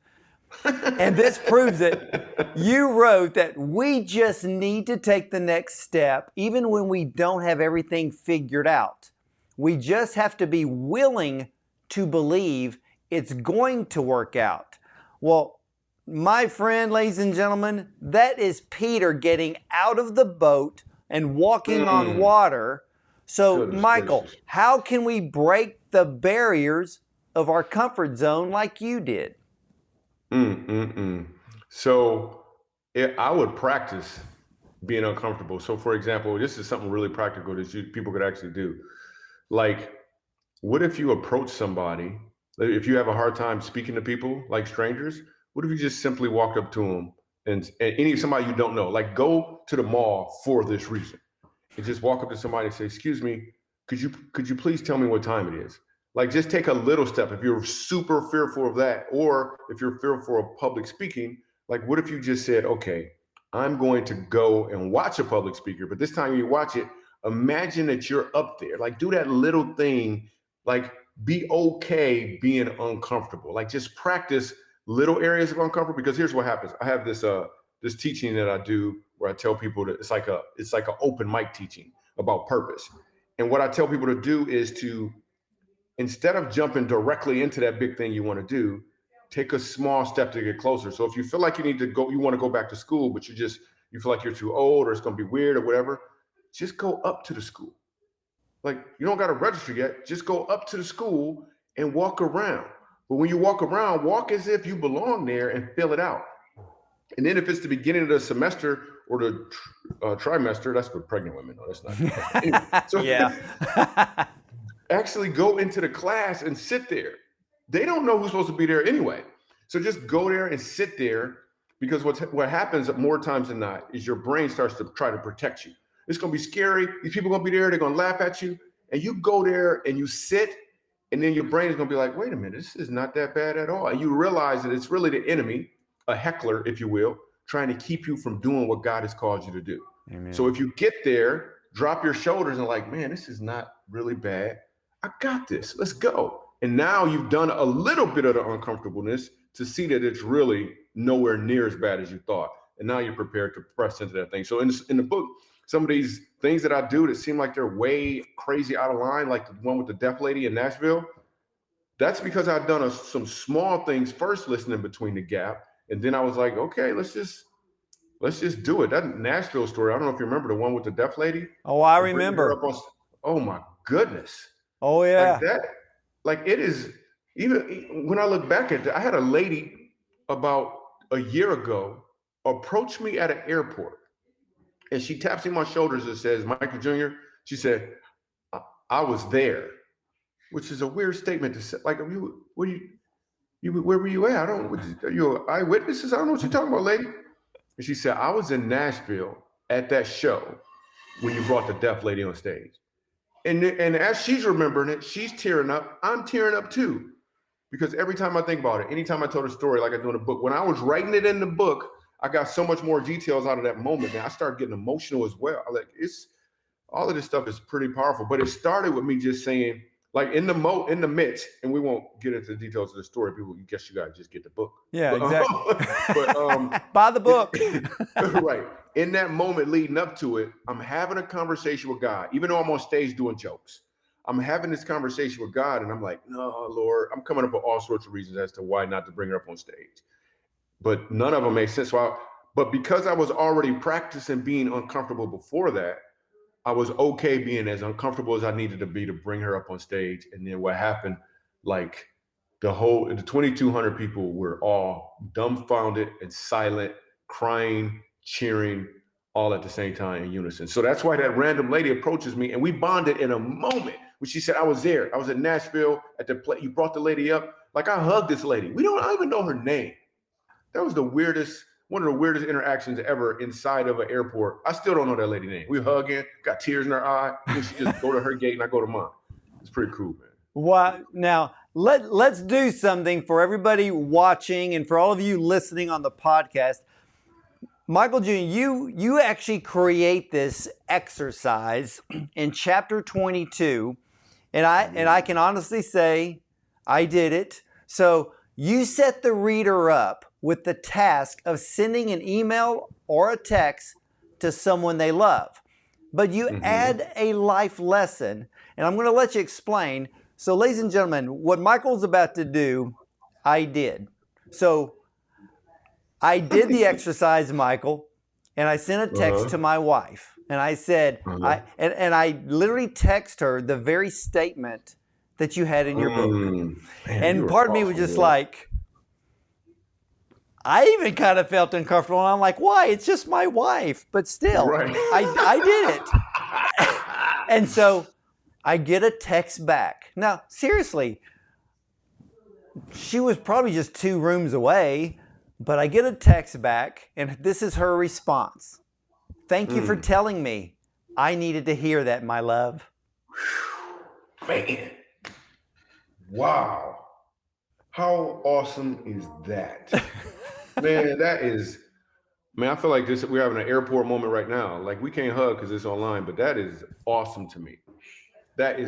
and this proves it, you wrote that we just need to take the next step even when we don't have everything figured out. We just have to be willing to believe it's going to work out. Well, my friend, ladies and gentlemen, that is Peter getting out of the boat and walking on water. So, Michael, how can we break the barriers of our comfort zone like you did? So I would practice being uncomfortable. So for example, this is something really practical that people could actually do. Like, what if you approach somebody, if you have a hard time speaking to people like strangers, what if you just simply walked up to them and somebody you don't know, like go to the mall for this reason and just walk up to somebody and say, excuse me, could you please tell me what time it is? Like, just take a little step. If you're super fearful of that, or if you're fearful of public speaking, like, what if you just said, okay, I'm going to go and watch a public speaker, but this time you watch it, imagine that you're up there. Like, do that little thing, like, be okay being uncomfortable. Like, just practice little areas of uncomfort, because here's what happens. I have this teaching that I do where I tell people that it's like an open mic teaching about purpose. And what I tell people to do is to, instead of jumping directly into that big thing you want to do, take a small step to get closer. So if you feel like you want to go back to school, but you feel like you're too old or it's going to be weird or whatever, just go up to the school. Like, you don't got to register yet. Just go up to the school and walk around. But when you walk around, walk as if you belong there and fill it out. And then if it's the beginning of the semester or the trimester, that's for pregnant women. No, that's not. Anyway, Yeah. actually go into the class and sit there. They don't know who's supposed to be there anyway. So just go there and sit there, because what happens more times than not is your brain starts to try to protect you. It's going to be scary. These people are going to be there. They're going to laugh at you. And you go there and you sit, and then your brain is going to be like, wait a minute, this is not that bad at all. And you realize that it's really the enemy, a heckler, if you will, trying to keep you from doing what God has called you to do. Amen. So if you get there, drop your shoulders and like, man, this is not really bad. I got this. Let's go. And now you've done a little bit of the uncomfortableness to see that it's really nowhere near as bad as you thought. And now you're prepared to press into that thing. So in the book, some of these things that I do that seem like they're way crazy out of line, like the one with the deaf lady in Nashville, that's because I've done some small things first, listening between the gap. And then I was like, okay, let's just do it. That Nashville story, I don't know if you remember the one with the deaf lady. Oh, I remember. Oh my goodness. Oh yeah. Like that, like it is, even when I look back at that, I had a lady about a year ago approach me at an airport, and she taps me on my shoulders and says, Michael Jr., she said, I was there, which is a weird statement to say. Like, where were you at? I don't, are you eyewitnesses? I don't know what you're talking about, lady. And she said, I was in Nashville at that show when you brought the deaf lady on stage. And as she's remembering it, she's tearing up. I'm tearing up too. Because every time I think about it, anytime I told a story like I do in the book, when I was writing it in the book, I got so much more details out of that moment. Man, I started getting emotional as well. Like, it's all of this stuff is pretty powerful. But it started with me just saying, like, in the midst, and we won't get into the details of the story. People, you guess you gotta just get the book. Yeah, exactly. But buy the book. Right. In that moment leading up to it, I'm having a conversation with God, even though I'm on stage doing jokes. I'm having this conversation with God, and I'm like, no, Lord, I'm coming up with all sorts of reasons as to why not to bring her up on stage. But none of them make sense. But because I was already practicing being uncomfortable before that, I was okay being as uncomfortable as I needed to be to bring her up on stage. And then what happened, like the 2,200 people were all dumbfounded and silent, crying, cheering, all at the same time in unison. So that's why that random lady approaches me, and we bonded in a moment. When she said, I was there. I was in Nashville at the play. You brought the lady up. Like, I hugged this lady. I don't even know her name. That was one of the weirdest interactions ever inside of an airport. I still don't know that lady's name. We hugging, got tears in her eye. And she just go to her gate and I go to mine. It's pretty cool, man. Well, now let's do something for everybody watching and for all of you listening on the podcast. Michael Jr., you actually create this exercise in chapter 22, and I can honestly say I did it. So you set the reader up with the task of sending an email or a text to someone they love. But you add a life lesson, and I'm going to let you explain. So, ladies and gentlemen, what Michael's about to do, I did. So, I did the exercise, Michael, and I sent a text to my wife, and I said, I literally text her the very statement that you had in your book. Man, and part of me was just like, I even kind of felt uncomfortable, and I'm like, why? It's just my wife. But still, I did it. And so I get a text back. Now, seriously, she was probably just 2 rooms away, but I get a text back, and this is her response. Thank you for telling me. I needed to hear that, my love. Man. Wow. How awesome is that? Man, I feel like we're having an airport moment right now. Like, we can't hug because it's online, but that is awesome to me. That's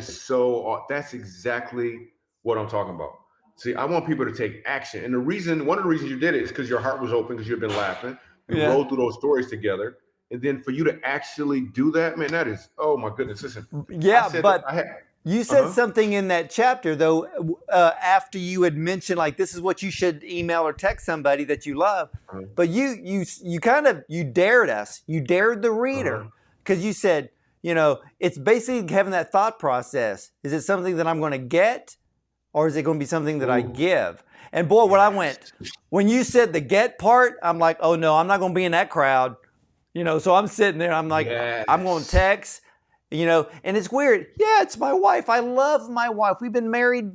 exactly what I'm talking about. See, I want people to take action. And one of the reasons you did it is because your heart was open, because you've been laughing. We rolled through those stories together. And then for you to actually do that, man, that is, oh my goodness. Listen. Yeah, but you said something in that chapter, though, after you had mentioned, like, this is what you should email or text somebody that you love. But you dared us. You dared the reader, because you said, it's basically having that thought process. Is it something that I'm going to get, or is it going to be something that I give? And boy, when you said the get part, I'm like, oh no, I'm not going to be in that crowd. So I'm sitting there, I'm like, I'm going to text. And it's weird. Yeah, it's my wife. I love my wife. We've been married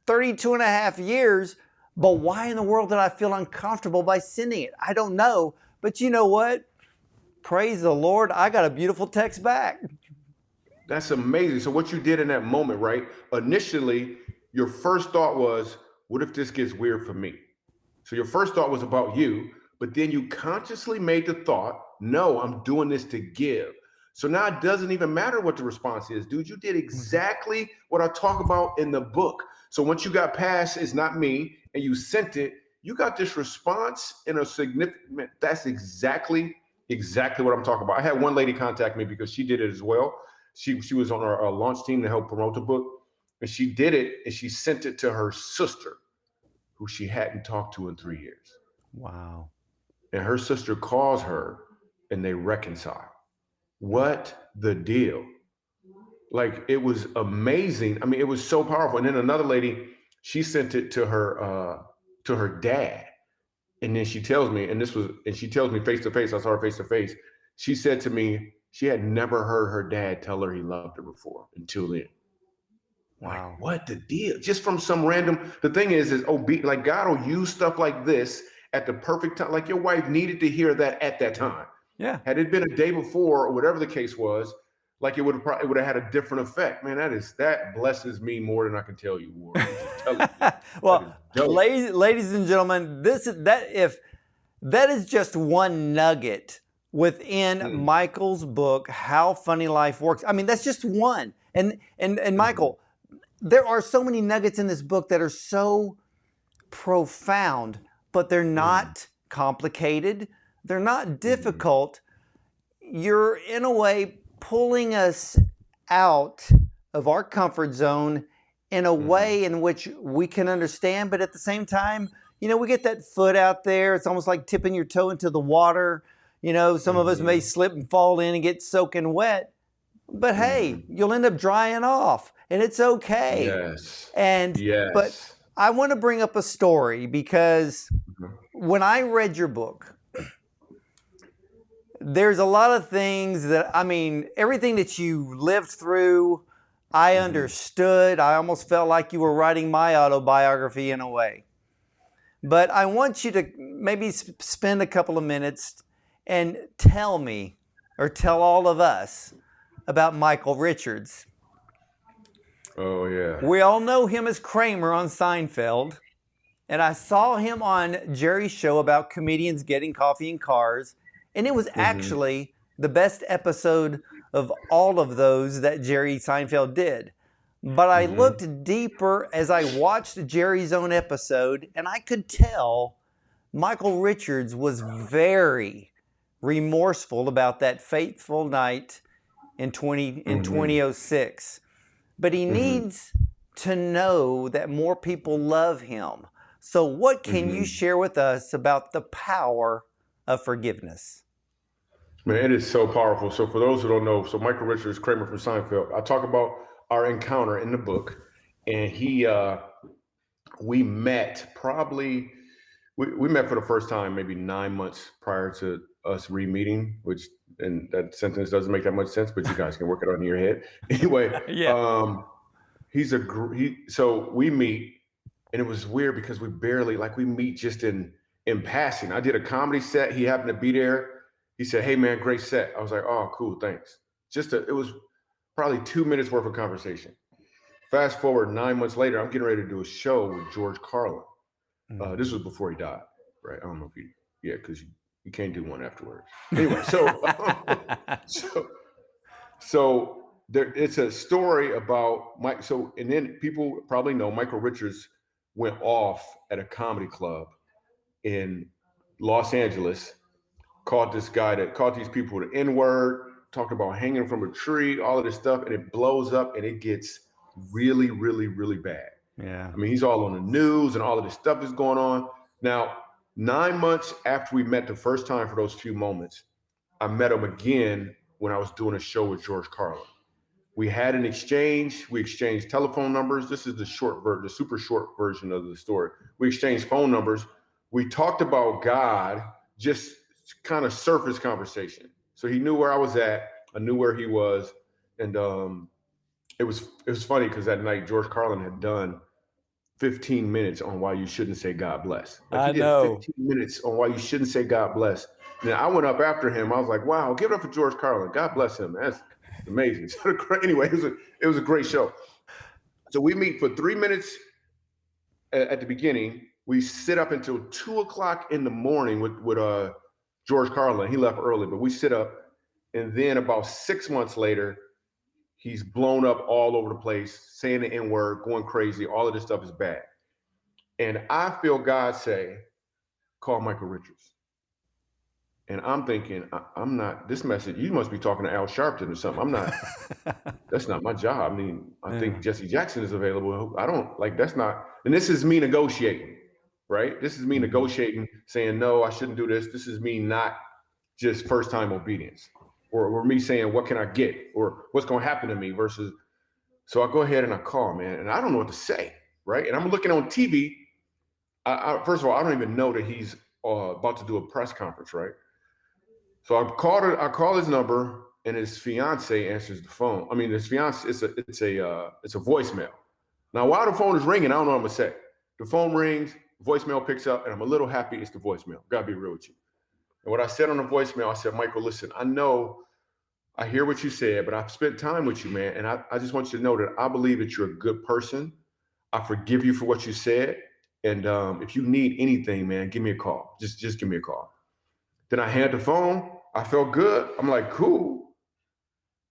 32 and a half years, but why in the world did I feel uncomfortable by sending it? I don't know. But you know what? Praise the Lord, I got a beautiful text back. That's amazing. So what you did in that moment, right? Initially, your first thought was, what if this gets weird for me? So your first thought was about you, but then you consciously made the thought, no, I'm doing this to give. So now it doesn't even matter what the response is, dude. You did exactly what I talk about in the book. So once you got past, it's not me, and you sent it, you got this response in a significant, that's exactly what I'm talking about. I had one lady contact me because she did it as well. She was on our launch team to help promote the book, and she did it, and she sent it to her sister, who she hadn't talked to in 3 years. Wow. And her sister calls her, and they reconcile. What the deal? Like, it was amazing. I mean, it was so powerful. And then another lady, she sent it to her dad, and then she tells me, and she tells me face to face. I saw her face to face. She said to me, she had never heard her dad tell her he loved her before until then. Like, Wow. what the deal? Just from some random. The thing is like God will use stuff like this at the perfect time. Like your wife needed to hear that at that time. Yeah. Had it been a day before or whatever the case was, like it would have had a different effect. Man, that blesses me more than I can tell you, Ward. I'm just telling you. Well, ladies and gentlemen, if that is just one nugget within Michael's book, How Funny Life Works. I mean, that's just one. And Michael, there are so many nuggets in this book that are so profound, but they're not complicated. They're not difficult. You're, in a way, pulling us out of our comfort zone in a way in which we can understand, but at the same time, we get that foot out there. It's almost like tipping your toe into the water. Some of us may slip and fall in and get soaking wet, but hey, you'll end up drying off, and it's okay. Yes. But I want to bring up a story because when I read your book, there's a lot of things everything that you lived through, I understood. I almost felt like you were writing my autobiography in a way. But I want you to maybe spend a couple of minutes and tell me, or tell all of us, about Michael Richards. Oh, yeah. We all know him as Kramer on Seinfeld. And I saw him on Jerry's show about comedians getting coffee in cars. And it was actually the best episode of all of those that Jerry Seinfeld did. But I looked deeper as I watched Jerry's own episode, and I could tell Michael Richards was very remorseful about that fateful night in 2006. But he needs to know that more people love him. So what can you share with us about the power of forgiveness? Man, it is so powerful. So for those who don't know, so Michael Richards, Kramer from Seinfeld, I talk about our encounter in the book, and we met probably, we met for the first time maybe 9 months prior to us re-meeting, and that sentence doesn't make that much sense, but you guys can work it on in your head. Anyway, so we meet, and it was weird because we meet just in passing. I did a comedy set. He happened to be there. He said, "Hey man, great set." I was like, "Oh, cool, thanks." It was probably 2 minutes worth of conversation. Fast forward 9 months later, I'm getting ready to do a show with George Carlin. This was before he died, right? I don't know if because you can't do one afterwards. Anyway, so it's a story about Mike. So, and then people probably know Michael Richards went off at a comedy club in Los Angeles, called these people the N-word, talked about hanging from a tree, all of this stuff, and it blows up and it gets really, really, really bad. Yeah. I mean, he's all on the news and all of this stuff is going on. Now, 9 months after we met the first time for those few moments, I met him again when I was doing a show with George Carlin. We had an exchange. We exchanged telephone numbers. This is the super short version of the story. We exchanged phone numbers. We talked about God, just kind of surface conversation. So he knew where I was at. I knew where he was. And it was funny because that night George Carlin had done 15 minutes on why you shouldn't say God bless. Like he I did know. 15 minutes on why you shouldn't say God bless. And then I went up after him. I was like, wow, give it up for George Carlin. God bless him. That's amazing. So anyway, it was a great show. So we meet for 3 minutes at the beginning. We sit up until 2 o'clock in the morning with George Carlin. He left early, but we sit up. And then about 6 months later, he's blown up all over the place, saying the N word, going crazy. All of this stuff is bad. And I feel God say, call Michael Richards. And I'm thinking, I'm not, this message, you must be talking to Al Sharpton or something. I'm not, that's not my job. I mean, I think Jesse Jackson is available. I don't, like, that's not, and this is me negotiating, right? This is me negotiating, saying, no, I shouldn't do this. This is me not just first time obedience. Or me saying, what can I get? Or what's going to happen to me versus, so I go ahead and I call, man, and I don't know what to say, right? And I'm looking on TV. First of all, I don't even know that he's about to do a press conference, right? So I call his number, and his fiance answers the phone. I mean, his fiance, it's a voicemail. Now, while the phone is ringing, I don't know what I'm gonna say. The phone rings, voicemail picks up, and I'm a little happy it's the voicemail. Gotta be real with you. And what I said on the voicemail, I said, Michael, listen, I know I hear what you said, but I've spent time with you, man, and I just want you to know that I believe that you're a good person. I forgive you for what you said, and if you need anything, man, give me a call. Just give me a call. Then I had the phone. I felt good. I'm like, cool.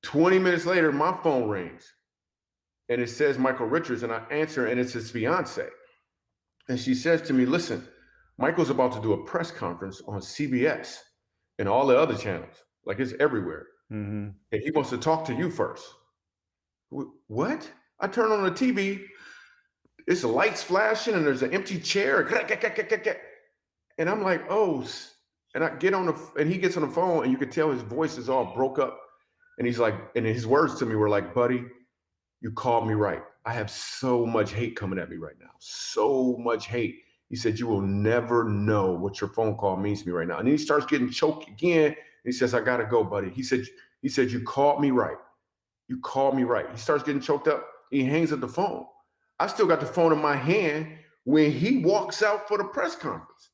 20 minutes later, my phone rings and it says Michael Richards, and I answer, and it's his fiance. And she says to me, listen, Michael's about to do a press conference on CBS and all the other channels. Like it's everywhere. And he wants to talk to you first. What? I turn on the TV. It's lights flashing and there's an empty chair. And I'm like, oh, and I get on and he gets on the phone, and you could tell his voice is all broke up. And he's like, and his words to me were like, buddy, you called me right. I have so much hate coming at me right now. So much hate. He said, you will never know what your phone call means to me right now. And then he starts getting choked again. And he says, I gotta go, buddy. He said, you called me right. You called me right. He starts getting choked up. He hangs up the phone. I still got the phone in my hand when he walks out for the press conference.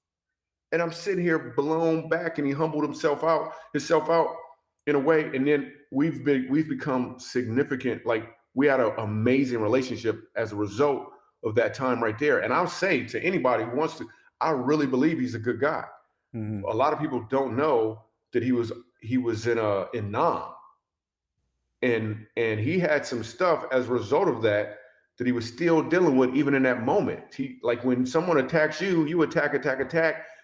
And I'm sitting here blown back, and he humbled himself out in a way. And then we've become significant. Like we had an amazing relationship as a result of that time right there. And I'll say to anybody who wants to, I really believe he's a good guy. A lot of people don't know that he was in Nam, and he had some stuff as a result of that he was still dealing with even in that moment. He, like when someone attacks you, you attack,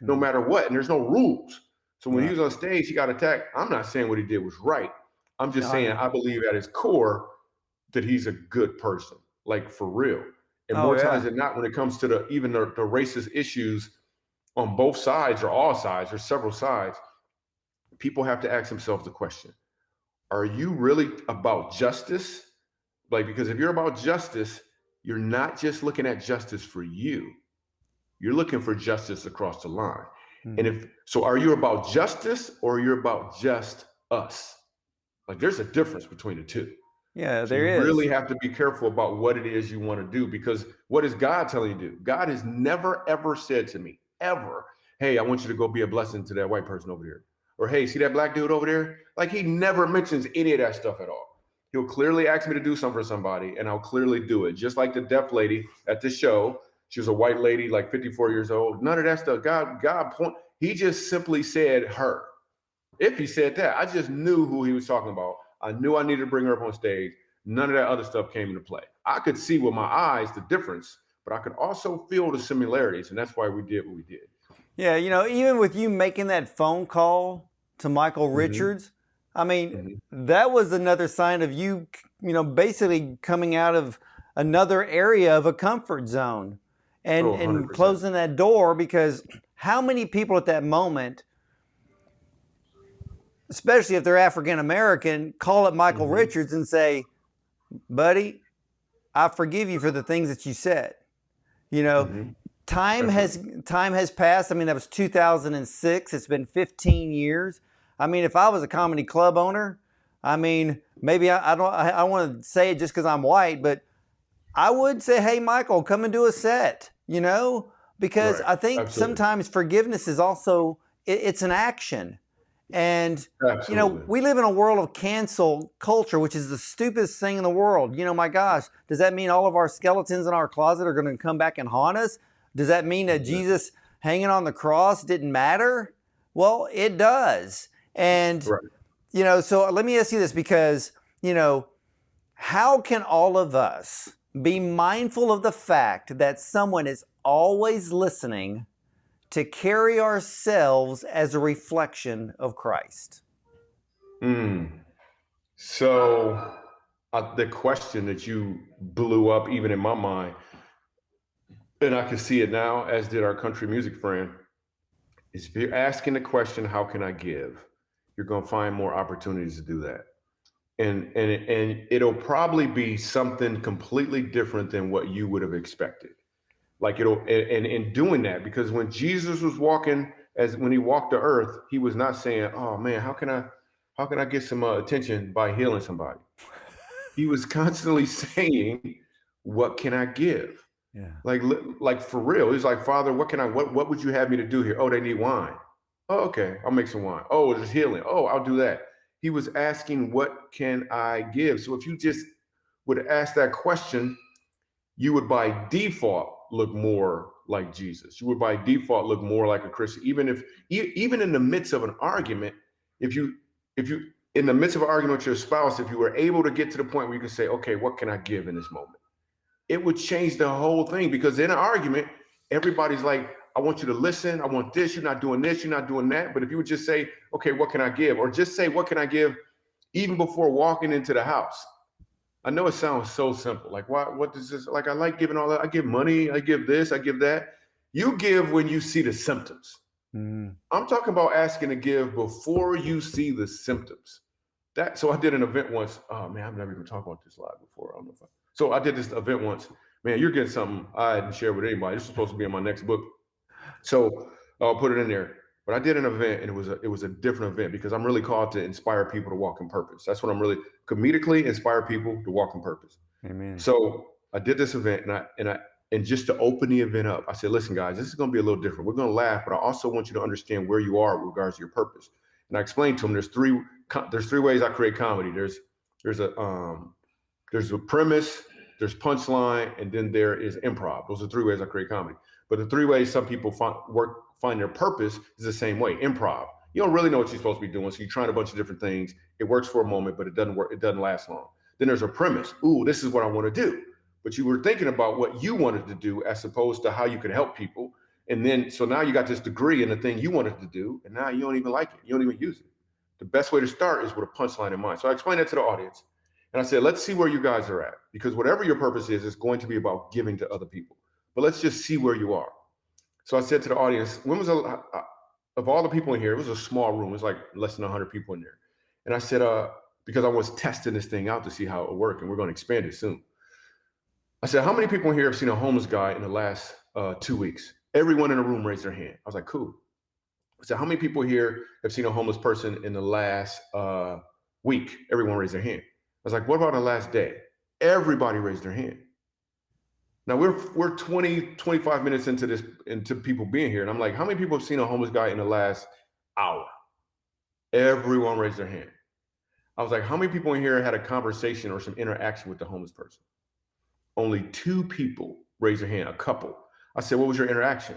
no matter what, and there's no rules. So when he was on stage, he got attacked. I'm not saying what he did was right. I'm just saying I believe at his core that he's a good person, like for real. And more times than not, when it comes to the racist issues on both sides or all sides or several sides, people have to ask themselves the question: are you really about justice? Like, because if you're about justice, you're not just looking at justice for you. You're looking for justice across the line. And are you about justice, or you're about just us? Like there's a difference between the two. Yeah, So there you is. really have to be careful about what it is you want to do, because what is God telling you to do? God has never, ever said to me, ever, hey, I want you to go be a blessing to that white person over there. Or, hey, see that black dude over there? Like he never mentions any of that stuff at all. He'll clearly ask me to do something for somebody, and I'll clearly do it. Just like the deaf lady at the show. She was a white lady, like 54 years old. None of that stuff. He just simply said her. If he said that, I just knew who he was talking about. I knew I needed to bring her up on stage. None of that other stuff came into play. I could see with my eyes the difference, but I could also feel the similarities, and that's why we did what we did. Yeah, even with you making that phone call to Michael Richards, I mean, that was another sign of you, basically coming out of another area of a comfort zone and closing that door, because how many people at that moment, especially if they're African American, call up Michael Richards and say, buddy, I forgive you for the things that you said. Time has passed. I mean, that was 2006. It's been 15 years. I mean, if I was a comedy club owner, I mean, maybe I don't, I want to say it just because I'm white, but I would say, hey, Michael, come and do a set, because Right. I think Absolutely. sometimes forgiveness is also, it's an action. And, Absolutely. we live in a world of cancel culture, which is the stupidest thing in the world. My gosh, does that mean all of our skeletons in our closet are going to come back and haunt us? Does that mean that Yeah. Jesus hanging on the cross didn't matter? Well, it does. And, Right. so let me ask you this because, how can all of us be mindful of the fact that someone is always listening to carry ourselves as a reflection of Christ? Mm. So the question that you blew up even in my mind, and I can see it now, as did our country music friend, is if you're asking the question, how can I give? You're going to find more opportunities to do that. And it'll probably be something completely different than what you would have expected. Like and in doing that, because when Jesus was walking, as when he walked the earth, he was not saying, oh man, how can I get some attention by healing somebody? He was constantly saying, what can I give? Yeah. Like for real. He's like, Father, what would you have me to do here? Oh, they need wine. Oh, okay, I'll make some wine. Oh, there's healing. Oh, I'll do that. He was asking, what can I give? So if you just would ask that question, you would by default look more like Jesus. You would by default look more like a Christian. Even in the midst of an argument, if you in the midst of an argument with your spouse, if you were able to get to the point where you can say, okay, what can I give in this moment? It would change the whole thing, because in an argument, everybody's like, I want you to listen. I want this. You're not doing this. You're not doing that. But if you would just say, okay, what can I give? Or just say, what can I give even before walking into the house? I know it sounds so simple. Like, what does this, like, I like giving all that. I give money. I give this. I give that. You give when you see the symptoms. Mm. I'm talking about asking to give before you see the symptoms. So I did an event once. Oh man, I've never even talked about this live before. I don't know if so I did this event once. Man, you're getting something I hadn't shared with anybody. This is supposed to be in my next book. So I'll put it in there. But I did an event, and it was a different event, because I'm really called to inspire people to walk in purpose. That's what I'm really comedically inspire people to walk in purpose. Amen. So I did this event, and just to open the event up, I said, listen, guys, this is going to be a little different. We're going to laugh, but I also want you to understand where you are with regards to your purpose. And I explained to them there's three ways I create comedy. There's a premise, there's punchline, and then there is improv. Those are three ways I create comedy. But the three ways some people find their purpose is the same way. Improv. You don't really know what you're supposed to be doing, so you're trying a bunch of different things. It works for a moment, but it doesn't work. It doesn't last long. Then there's a premise. Ooh, this is what I want to do. But you were thinking about what you wanted to do as opposed to how you could help people. And then, so now you got this degree in the thing you wanted to do, and now you don't even like it. You don't even use it. The best way to start is with a punchline in mind. So I explained that to the audience. And I said, let's see where you guys are at. Because whatever your purpose is going to be about giving to other people. But let's just see where you are. So I said to the audience, of all the people in here, it was a small room. It was like less than 100 people in there. And I said, because I was testing this thing out to see how it would work, and we're going to expand it soon. I said, how many people in here have seen a homeless guy in the last 2 weeks? Everyone in the room raised their hand. I was like, cool. I said, how many people here have seen a homeless person in the last week? Everyone raised their hand. I was like, what about the last day? Everybody raised their hand. Now we're 20, 25 minutes into people being here. And I'm like, how many people have seen a homeless guy in the last hour? Everyone raised their hand. I was like, how many people in here had a conversation or some interaction with the homeless person? Only 2 people raised their hand, a couple. I said, what was your interaction?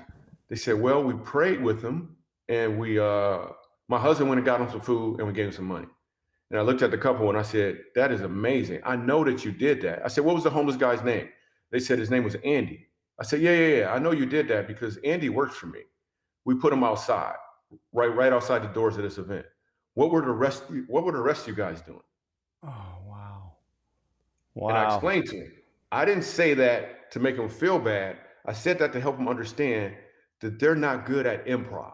They said, well, we prayed with them, and my husband went and got him some food, and we gave him some money. And I looked at the couple and I said, that is amazing. I know that you did that. I said, what was the homeless guy's name? They said his name was Andy. I said, yeah. I know you did that because Andy works for me. We put him outside, right outside the doors of this event. What were the rest of you guys doing? Oh, wow. And I Wow. explained to him, I didn't say that to make him feel bad. I said that to help him understand that they're not good at improv.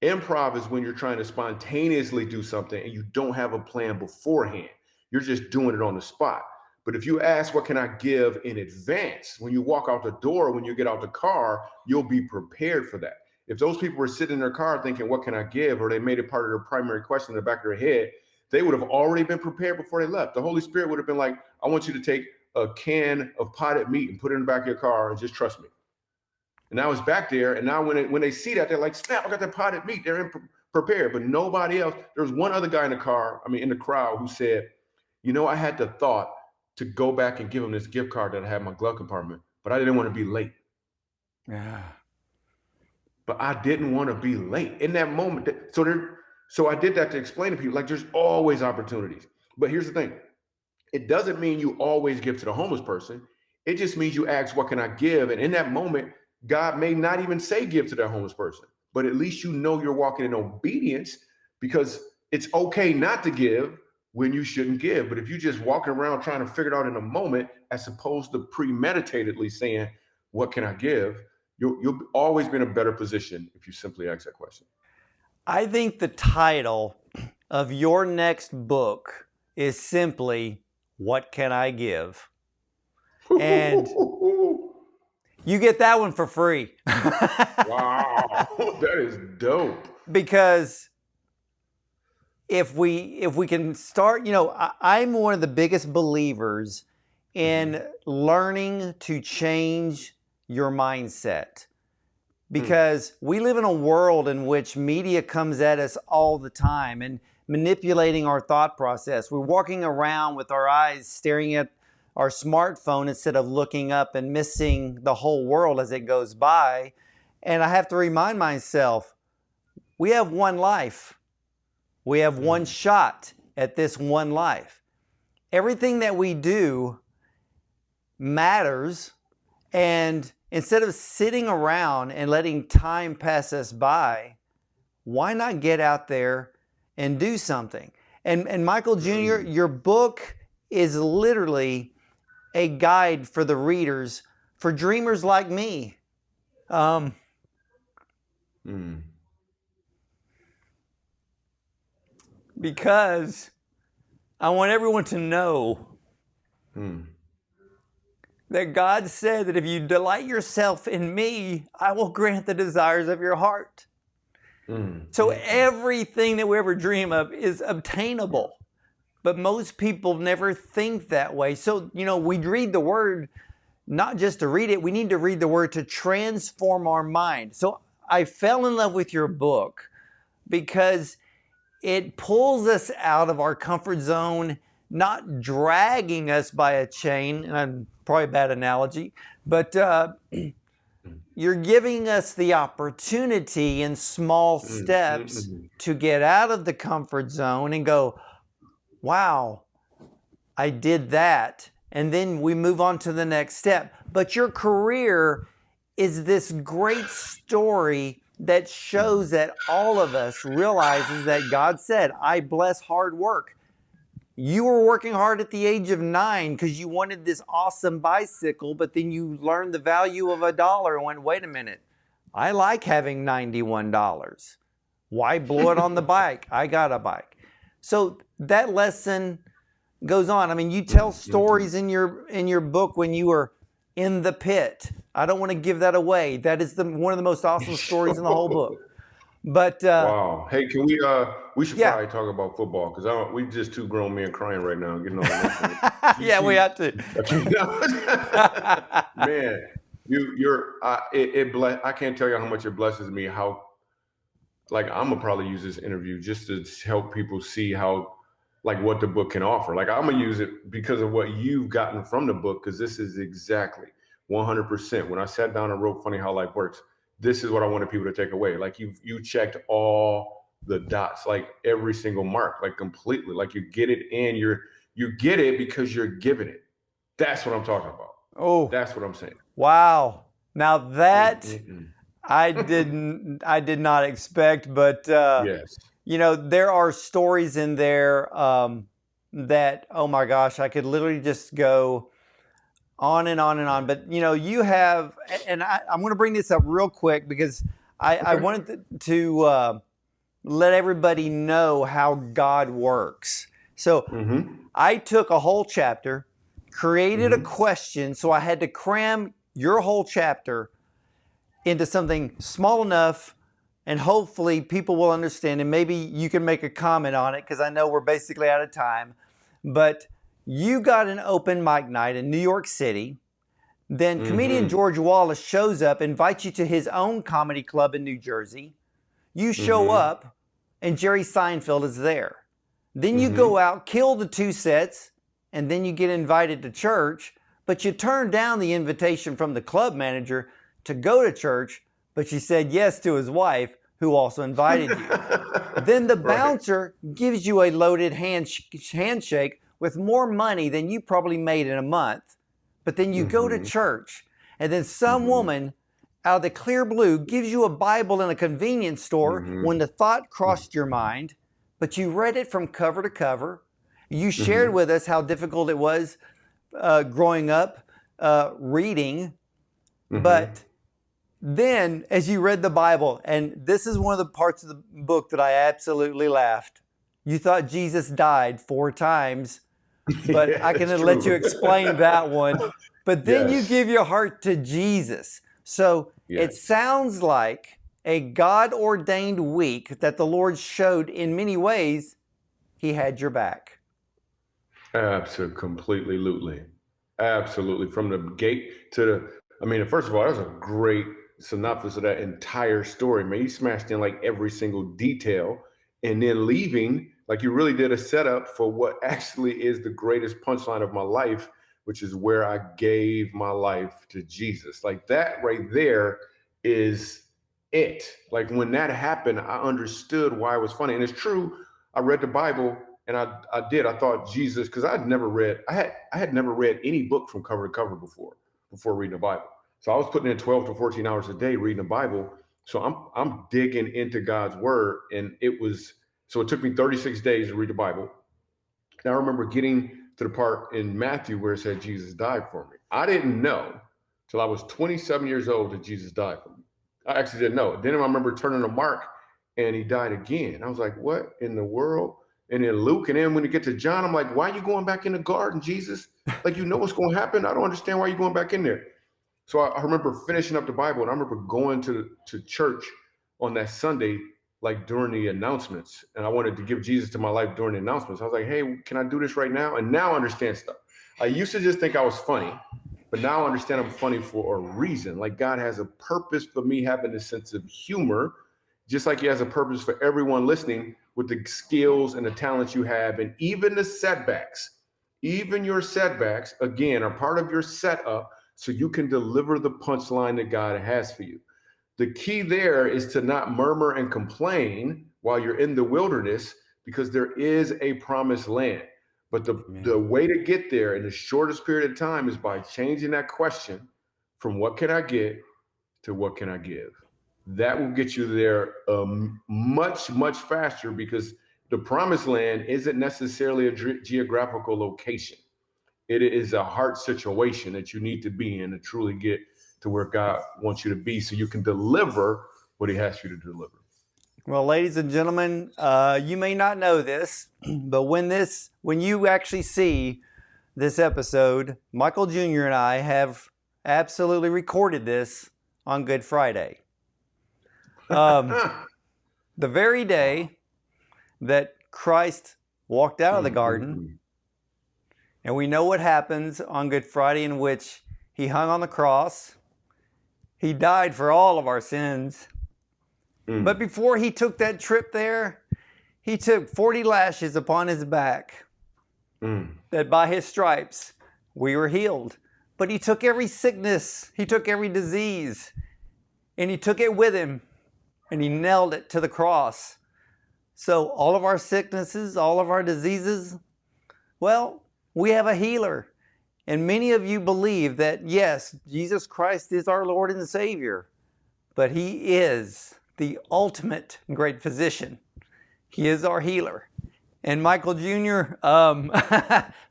Improv is when you're trying to spontaneously do something and you don't have a plan beforehand. You're just doing it on the spot. But if you ask, what can I give in advance? When you walk out the door, when you get out the car, you'll be prepared for that. If those people were sitting in their car thinking, what can I give? Or they made it part of their primary question in the back of their head, they would have already been prepared before they left. The Holy Spirit would have been like, I want you to take a can of potted meat and put it in the back of your car and just trust me. And now it's back there. And now when they see that, they're like, snap, I got that potted meat. They're prepared. But nobody else. There was one other guy in the crowd who said, I had the thought to go back and give him this gift card that I had in my glove compartment, but I didn't want to be late. Yeah. But I didn't want to be late in that moment. So I did that to explain to people, like, there's always opportunities. But here's the thing. It doesn't mean you always give to the homeless person. It just means you ask, what can I give? And in that moment, God may not even say give to that homeless person, but at least you're walking in obedience, because it's okay not to give when you shouldn't give. But if you're just walking around trying to figure it out in a moment, as opposed to premeditatedly saying, what can I give? You'll always be in a better position if you simply ask that question. I think the title of your next book is simply, What Can I Give? And you get that one for free. Wow, that is dope. Because if we can start, I'm one of the biggest believers in learning to change your mindset. Because we live in a world in which media comes at us all the time and manipulating our thought process. We're walking around with our eyes staring at our smartphone instead of looking up and missing the whole world as it goes by. And I have to remind myself, we have one life. We have one shot at this one life. Everything that we do matters. And instead of sitting around and letting time pass us by, why not get out there and do something? And Michael Jr., your book is literally a guide for the readers, for dreamers like me. Because I want everyone to know that God said that if you delight yourself in me, I will grant the desires of your heart. So everything that we ever dream of is obtainable. But most people never think that way. So, we read the word not just to read it. We need to read the word to transform our mind. So I fell in love with your book because it pulls us out of our comfort zone, not dragging us by a chain, and probably a bad analogy, but you're giving us the opportunity in small steps to get out of the comfort zone and go, wow, I did that. And then we move on to the next step. But your career is this great story that shows that all of us realizes that God said, I bless hard work. You were working hard at the age of 9 because you wanted this awesome bicycle, but then you learned the value of $1 and went, wait a minute, I like having $91. Why blow it on the bike? I got a bike. So that lesson goes on. I mean, you tell stories in your book when you were in the pit. I don't want to give that away. That is one of the most awesome stories in the whole book. But wow. Hey, can we should probably talk about football, because we just two grown men crying right now, getting all emotional. Yeah, we have to. Man, I can't tell you how much it blesses me. How, like, I'm gonna probably use this interview just to help people see how, like, what the book can offer. Like, I'm gonna use it because of what you've gotten from the book, because this is exactly 100%. When I sat down and wrote Funny How Life Works, this is what I wanted people to take away. Like, you checked all the dots, like every single mark, like completely. Like, you get it in, you get it because you're giving it. That's what I'm talking about. Oh, that's what I'm saying. Wow. Now that I did not expect, but yes. There are stories in there that, oh my gosh, I could literally just go on and on and on. But you have, and I'm going to bring this up real quick because I wanted to let everybody know how God works. So I took a whole chapter, created a question, so I had to cram your whole chapter into something small enough and hopefully people will understand, and maybe you can make a comment on it because I know we're basically out of time. But you got an open mic night in New York City. Then comedian Mm-hmm. George Wallace shows up, invites you to his own comedy club in New Jersey. You show Mm-hmm. up, and Jerry Seinfeld is there. Then you Mm-hmm. go out, kill the 2 sets, and then you get invited to church, but you turned down the invitation from the club manager to go to church, but you said yes to his wife, who also invited you. Then the Right. bouncer gives you a loaded handshake with more money than you probably made in a month. But then you go to Mm-hmm. church, and then some Mm-hmm. woman out of the clear blue gives you a Bible in a convenience store Mm-hmm. when the thought crossed your mind, but you read it from cover to cover. You shared Mm-hmm. with us how difficult it was growing up reading, Mm-hmm. but then as you read the Bible, and this is one of the parts of the book that I absolutely laughed. You thought Jesus died 4 times, but Yeah, I that's can let you true. explain that one. But then you Yes. give your heart to Jesus. So it Yes. sounds like a God ordained week that the Lord showed in many ways He had your back. Absolutely. Absolutely. From the gate to I mean, first of all, that's a great synopsis of that entire story, man. You smashed in like every single detail and then leaving, like you really did a setup for what actually is the greatest punchline of my life, which is where I gave my life to Jesus. Like that right there is it. Like when that happened, I understood why it was funny. And it's true, I read the Bible and I thought Jesus, because I had never read any book from cover to cover before reading the Bible. So I was putting in 12 to 14 hours a day reading the Bible. So I'm digging into God's word. And it took me 36 days to read the Bible. And I remember getting to the part in Matthew where it said Jesus died for me. I didn't know till I was 27 years old that Jesus died for me. I actually didn't know. Then I remember turning to Mark and he died again. I was like, what in the world? And then Luke, and then when you get to John, I'm like, why are you going back in the garden, Jesus? Like, you know what's going to happen? I don't understand why you're going back in there. So I remember finishing up the Bible, and I remember going to church on that Sunday, like during the announcements, and I wanted to give Jesus to my life during the announcements. I was like, "Hey, can I do this right now?" And now I understand stuff. I used to just think I was funny, but now I understand I'm funny for a reason. Like God has a purpose for me having a sense of humor, just like He has a purpose for everyone listening with the skills and the talents you have, and even the setbacks. Even your setbacks, again, are part of your setup so you can deliver the punchline that God has for you. The key there is to not murmur and complain while you're in the wilderness because there is a promised land. But the Amen. way to get there in the shortest period of time is by changing that question from what can I get to what can I give. That will get you there much, much faster because the promised land isn't necessarily a geographical location. It is a heart situation that you need to be in to truly get to where God wants you to be so you can deliver what He has you to deliver. Well, ladies and gentlemen, you may not know this, but when you actually see this episode, Michael Jr. and I have absolutely recorded this on Good Friday. The very day that Christ walked out of the garden, and we know what happens on Good Friday, in which He hung on the cross. He died for all of our sins. But before He took that trip there, He took 40 lashes upon His back, that by His stripes we were healed. But He took every sickness, He took every disease, and He took it with Him, and He nailed it to the cross. So all of our sicknesses, all of our diseases, well, we have a healer. And many of you believe that, yes, Jesus Christ is our Lord and Savior, but He is the ultimate great physician. He is our healer. And Michael Jr.,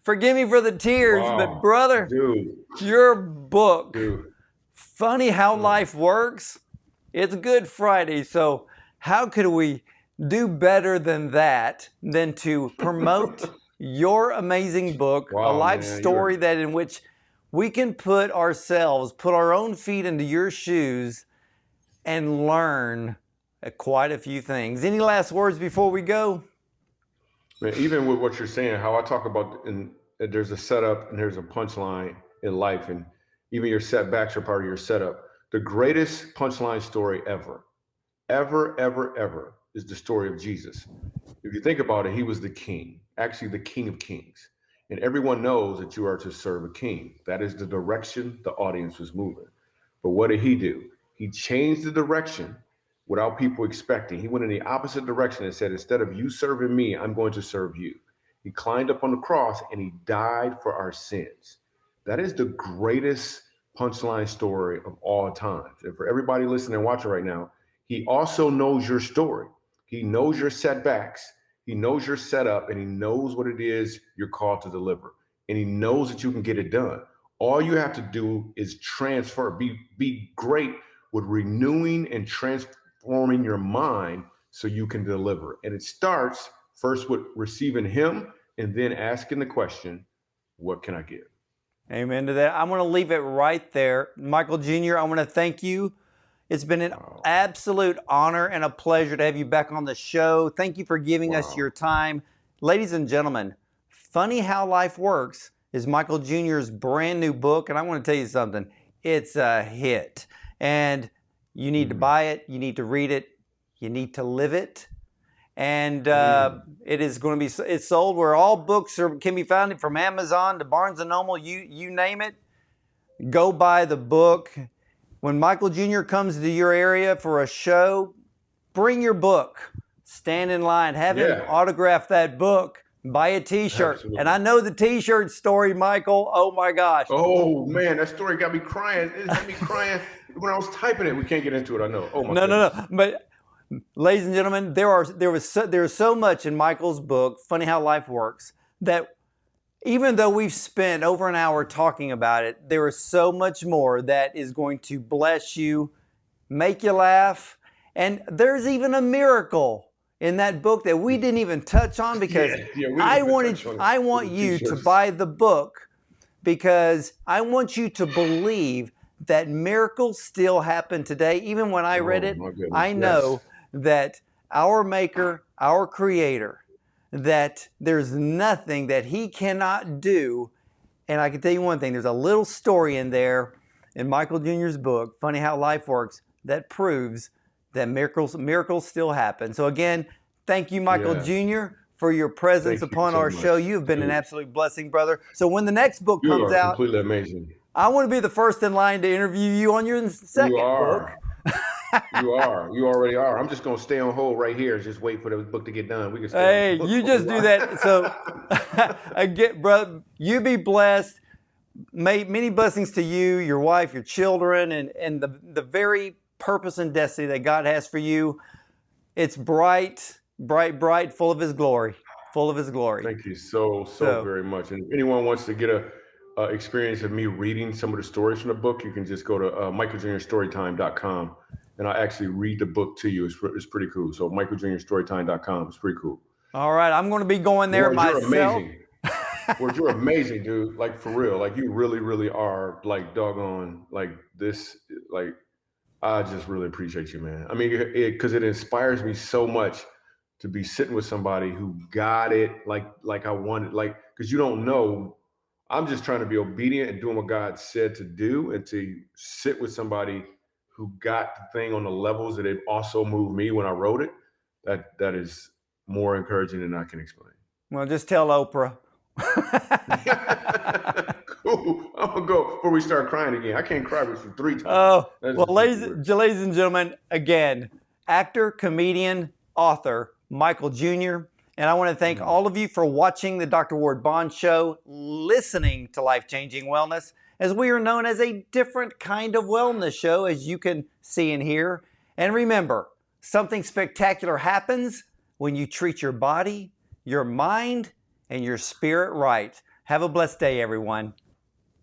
forgive me for the tears, but Wow. brother, Dude. your book, Dude. Funny How Life Works, it's Good Friday, so how could we do better than that, than to promote your amazing book, a Wow, life man. story that in which we can put our own feet into your shoes and learn Quite a few things. Any last words before we go? Man, even with what you're saying, how I talk about there's a setup and there's a punchline in life, and even your setbacks are part of your setup. The greatest punchline story ever, ever, ever, ever is the story of Jesus. If you think about it, he was the king, actually the king of kings. And everyone knows that you are to serve a king. That is the direction the audience was moving. But what did he do? He changed the direction without people expecting. He went in the opposite direction and said, instead of you serving me, I'm going to serve you. He climbed up on the cross and he died for our sins. That is the greatest punchline story of all times. And for everybody listening and watching right now, he also knows your story. He knows your setbacks. He knows your setup, and he knows what it is you're called to deliver. And he knows that you can get it done. All you have to do is transfer, be great with renewing and transforming your mind so you can deliver. And it starts first with receiving him and then asking the question, what can I give? Amen to that. I'm going to leave it right there. Michael Jr., I want to thank you. It's been an absolute honor and a pleasure to have you back on the show. Thank you for giving us your time. Ladies and gentlemen, Funny How Life Works is Michael Jr.'s brand new book, and I want to tell you something. It's a hit, and you need to buy it. You need to read it. You need to live it. And it is going to be, it's sold where all books can be found, from Amazon to Barnes & Noble, you name it. Go buy the book. When Michael Jr. comes to your area for a show, bring your book. Stand in line. Have him autograph that book. Buy a T-shirt. Absolutely. And I know the T-shirt story, Michael. Oh, my gosh. Oh, man, that story got me crying. It had me crying when I was typing it. We can't get into it, I know. Oh, my goodness. No. But, ladies and gentlemen, there's so much in Michael's book, Funny How Life Works, that even though we've spent over an hour talking about it, there is so much more that is going to bless you, make you laugh. And there's even a miracle in that book that we didn't even touch on, because I want you to buy the book, because I want you to believe that miracles still happen today. Even when I read it, I know that our Maker, our Creator, that there's nothing that he cannot do. And I can tell you one thing, there's a little story in there in Michael Jr.'s book, Funny How Life Works, that proves that miracles still happen. So again, thank you, Michael Jr., for your presence upon our show. You have been an absolute blessing, brother. So when the next book comes out, completely amazing. I want to be the first in line to interview you on your second book. You are. You already are. I'm just going to stay on hold right here and just wait for the book to get done. We can stay Hey, you just do that. So, again, brother, you be blessed. Many blessings to you, your wife, your children, and the very purpose and destiny that God has for you. It's bright, full of His glory. Full of His glory. Thank you so very much. And if anyone wants to get a experience of me reading some of the stories from the book, you can just go to michaeljrstorytime.com. And I actually read the book to you. It's pretty cool. So michaeljrstorytime.com. It's pretty cool. All right. I'm going to be going there myself. You're amazing. Ward, you're amazing, dude. Like, for real. Like, you really, really are, like, doggone, like, this, like, I just really appreciate you, man. I mean, because it inspires me so much to be sitting with somebody who got it like I wanted. Like, because you don't know. I'm just trying to be obedient and doing what God said to do, and to sit with somebody who got the thing on the levels that it also moved me when I wrote it. That is more encouraging than I can explain. Well, just tell Oprah. Cool. I'm going to go before we start crying again. I can't cry with you 3 times. Oh, well, ladies and gentlemen, again, actor, comedian, author, Michael Jr., and I want to thank all of you for watching the Dr. Ward Bond Show, listening to Life Changing Wellness, as we are known as a different kind of wellness show, as you can see and hear. And remember, something spectacular happens when you treat your body, your mind, and your spirit right. Have a blessed day, everyone.